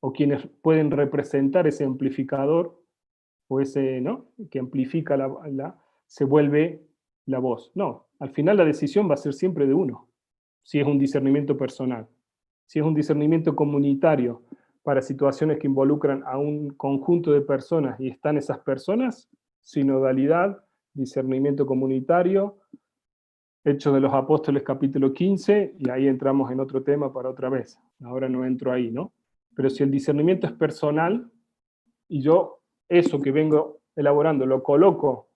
o quienes pueden representar ese amplificador, o ese, ¿no?, que amplifica se vuelve la voz. No, al final la decisión va a ser siempre de uno, si es un discernimiento personal. Si es un discernimiento comunitario para situaciones que involucran a un conjunto de personas y están esas personas, sinodalidad, discernimiento comunitario, Hechos de los Apóstoles capítulo 15, y ahí entramos en otro tema para otra vez. Ahora no entro ahí, ¿no? Pero si el discernimiento es personal, y yo eso que vengo elaborando lo coloco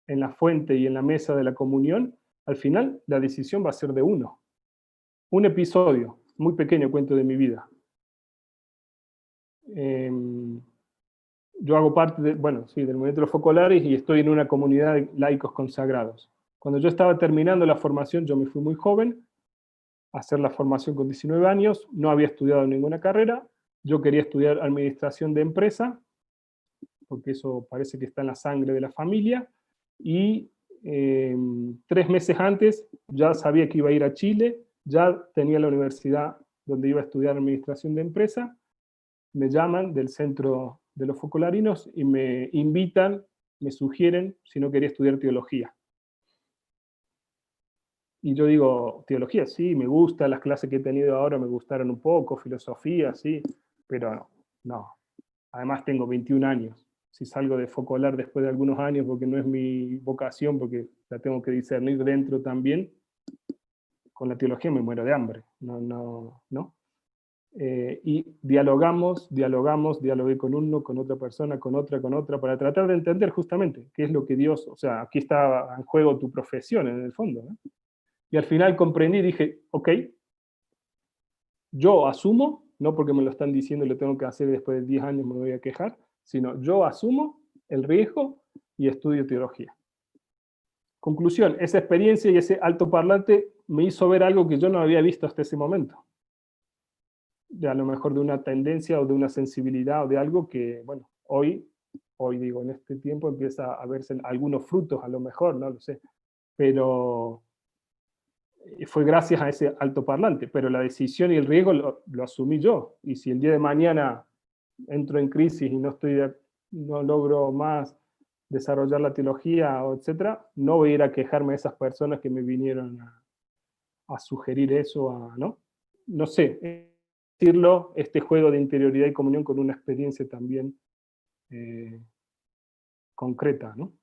en la fuente y en la mesa de la comunión, al final la decisión va a ser de uno. Un episodio, muy pequeño cuento de mi vida. Yo hago parte del movimiento de los focolares y estoy en una comunidad de laicos consagrados. Cuando yo estaba terminando la formación, yo me fui muy joven a hacer la formación con 19 años, no había estudiado ninguna carrera, yo quería estudiar administración de empresa, porque eso parece que está en la sangre de la familia, y 3 meses antes ya sabía que iba a ir a Chile, ya tenía la universidad donde iba a estudiar administración de empresa, me llaman del centro de los focolarinos y me invitan, me sugieren si no quería estudiar teología. Y yo digo, teología sí, me gusta, las clases que he tenido ahora me gustaron un poco, filosofía sí, pero no. Además tengo 21 años. Si salgo de focolar después de algunos años porque no es mi vocación, porque la tengo que discernir dentro también, con la teología me muero de hambre. No. Y dialogué con uno, con otra persona, con otra, para tratar de entender justamente qué es lo que Dios, o sea, aquí está en juego tu profesión en el fondo, ¿no? Y al final comprendí y dije, ok, yo asumo, no porque me lo están diciendo y lo tengo que hacer y después de 10 años me voy a quejar, sino yo asumo el riesgo y estudio teología. Conclusión, esa experiencia y ese altoparlante me hizo ver algo que yo no había visto hasta ese momento. A lo mejor de una tendencia o de una sensibilidad o de algo que, bueno, hoy digo, en este tiempo empieza a verse algunos frutos, a lo mejor, no lo sé, pero fue gracias a ese altoparlante, pero la decisión y el riesgo lo asumí yo, y si el día de mañana entro en crisis y no logro más desarrollar la teología, etcétera, no voy a ir a quejarme de esas personas que me vinieron a sugerir eso, ¿no? No sé, decirlo, este juego de interioridad y comunión con una experiencia también concreta, ¿no?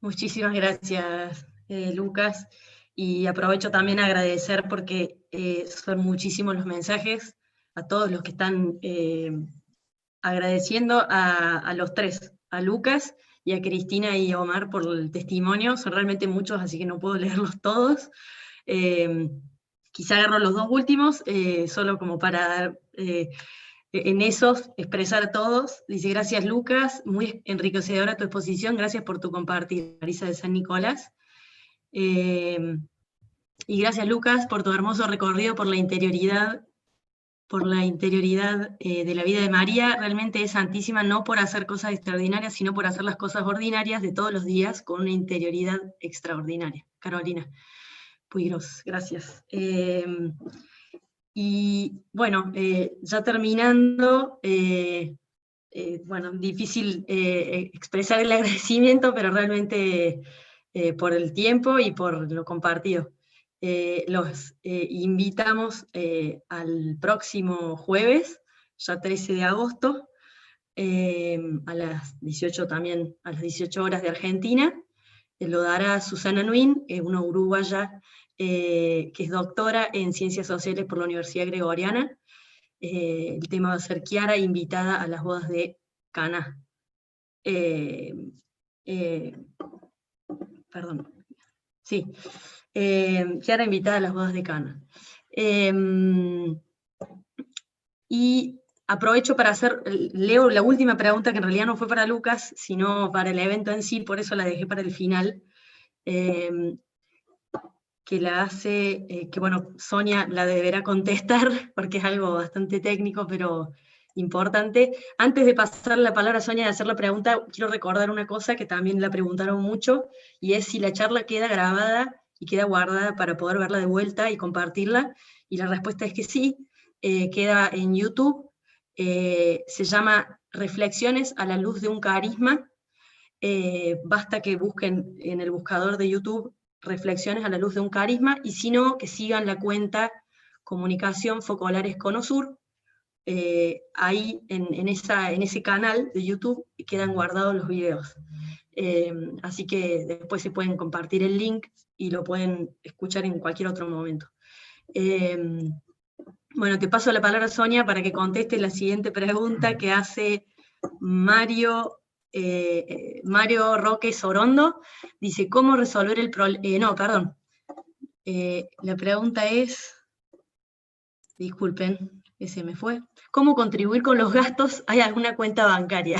Muchísimas gracias, Lucas. Y aprovecho también a agradecer porque son muchísimos los mensajes a todos los que están agradeciendo a los tres, a Lucas y a Cristina y a Omar por el testimonio. Son realmente muchos, así que no puedo leerlos todos. Quizá agarro los dos últimos, solo como para dar... en esos, expresar a todos. Dice, gracias Lucas, muy enriquecedora tu exposición, gracias por tu compartir, Marisa de San Nicolás. Y gracias Lucas por tu hermoso recorrido por la interioridad de la vida de María. Realmente es santísima, no por hacer cosas extraordinarias, sino por hacer las cosas ordinarias de todos los días con una interioridad extraordinaria. Carolina Puigros, gracias. Y bueno, ya terminando, bueno, difícil expresar el agradecimiento, pero realmente por el tiempo y por lo compartido. Los invitamos al próximo jueves, ya 13 de agosto, a las 18 también, a las 18 horas de Argentina. Lo dará Susana Nuin, una uruguaya que es doctora en Ciencias Sociales por la Universidad Gregoriana. El tema va a ser Chiara, invitada a las bodas de Caná. Perdón. Sí. Chiara, invitada a las bodas de Caná. Y aprovecho para leo la última pregunta, que en realidad no fue para Lucas, sino para el evento en sí, por eso la dejé para el final. Que la hace, que bueno, Sonia la deberá contestar, porque es algo bastante técnico, pero importante. Antes de pasar la palabra a Sonia y hacer la pregunta, quiero recordar una cosa que también la preguntaron mucho, y es si la charla queda grabada y queda guardada para poder verla de vuelta y compartirla, y la respuesta es que sí, queda en YouTube, se llama Reflexiones a la luz de un carisma. Basta que busquen en el buscador de YouTube Reflexiones a la luz de un carisma, y si no, que sigan la cuenta Comunicación Focolares Conosur. Ahí en ese canal de YouTube quedan guardados los videos. Así que después se pueden compartir el link y lo pueden escuchar en cualquier otro momento. Bueno, te paso la palabra, Sonia, para que conteste la siguiente pregunta que hace Mario Roque Sorondo. Dice, ¿cómo resolver el problema? La pregunta es, disculpen, ese me fue. ¿Cómo contribuir con los gastos? ¿Hay alguna cuenta bancaria?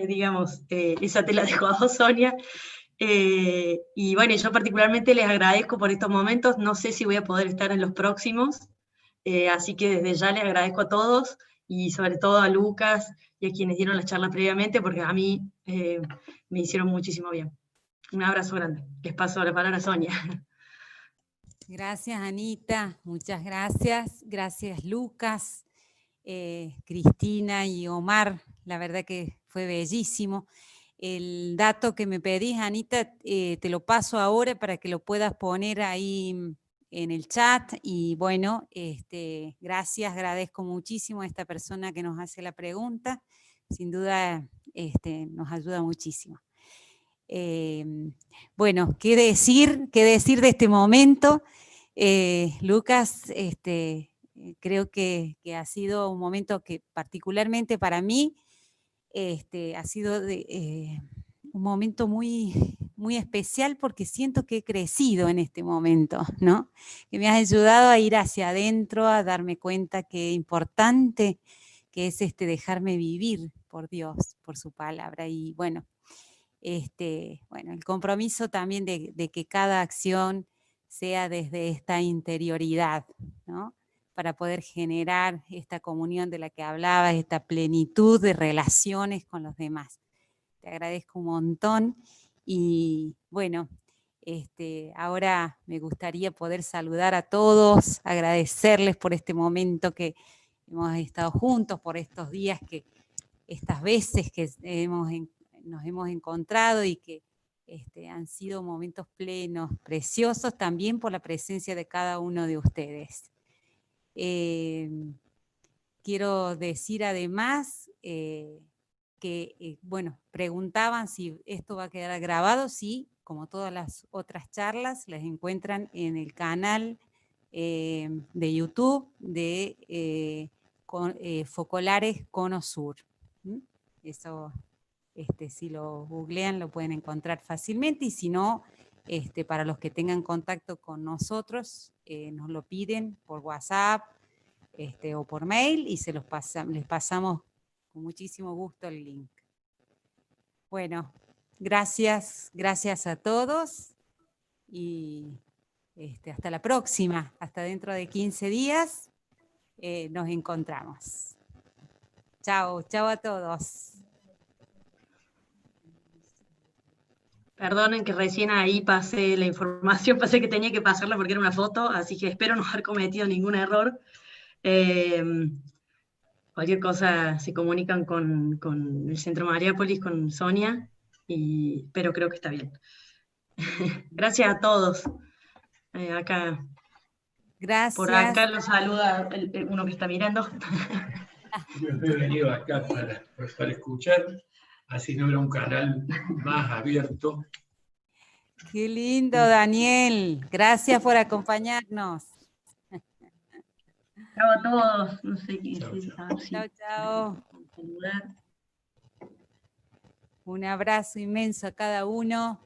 Digamos, esa te la dejo a vos, Sonia. Y bueno, yo particularmente les agradezco por estos momentos. No sé si voy a poder estar en los próximos. Así que desde ya les agradezco a todos, y sobre todo a Lucas y a quienes dieron la charla previamente, porque a mí me hicieron muchísimo bien. Un abrazo grande. Les paso la palabra a Sonia. Gracias, Anita, muchas gracias. Gracias, Lucas, Cristina y Omar, la verdad que fue bellísimo. El dato que me pedís, Anita, te lo paso ahora para que lo puedas poner ahí en el chat, y bueno, gracias, agradezco muchísimo a esta persona que nos hace la pregunta, sin duda nos ayuda muchísimo. Bueno, ¿qué decir de este momento? Lucas, creo que ha sido un momento que particularmente para mí ha sido un momento muy, muy especial, porque siento que he crecido en este momento, ¿no? Que me has ayudado a ir hacia adentro, a darme cuenta que importante que es dejarme vivir por Dios, por su palabra. Y bueno, el compromiso también de que cada acción sea desde esta interioridad, ¿no? Para poder generar esta comunión de la que hablabas, esta plenitud de relaciones con los demás. Te agradezco un montón, y bueno, ahora me gustaría poder saludar a todos, agradecerles por este momento que hemos estado juntos, por estos días, estas veces que nos hemos encontrado, y que han sido momentos plenos, preciosos, también por la presencia de cada uno de ustedes. Quiero decir además que, bueno, preguntaban si esto va a quedar grabado. Sí, como todas las otras charlas, las encuentran en el canal de YouTube de Focolares Conosur. Eso, si lo googlean lo pueden encontrar fácilmente, y si no, para los que tengan contacto con nosotros, nos lo piden por WhatsApp o por mail, y les pasamos con muchísimo gusto el link. Bueno, gracias a todos, y hasta la próxima, hasta dentro de 15 días nos encontramos. Chao a todos. Perdonen que recién ahí pasé la información, pensé que tenía que pasarla porque era una foto, así que espero no haber cometido ningún error. Cualquier cosa se comunican con el Centro Mariápolis, con Sonia, pero creo que está bien. Gracias a todos. Acá, gracias. Por acá los saluda uno que está mirando. Yo he venido acá para escuchar, así no era un canal más abierto. Qué lindo, Daniel. Gracias por acompañarnos. Chao a todos. No sé qué Chao, decir. Chao. Un abrazo inmenso a cada uno.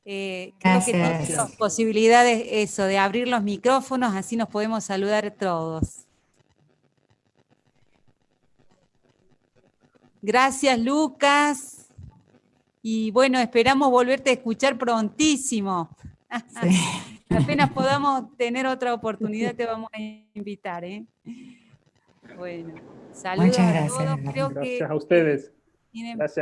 Creo que tenemos posibilidades de abrir los micrófonos, así nos podemos saludar todos. Gracias, Lucas. Y bueno, esperamos volverte a escuchar prontísimo. Sí. Apenas podamos tener otra oportunidad, te vamos a invitar, ¿eh? Bueno, saludos Muchas a gracias. todos. Creo que Gracias a ustedes. tienen Gracias.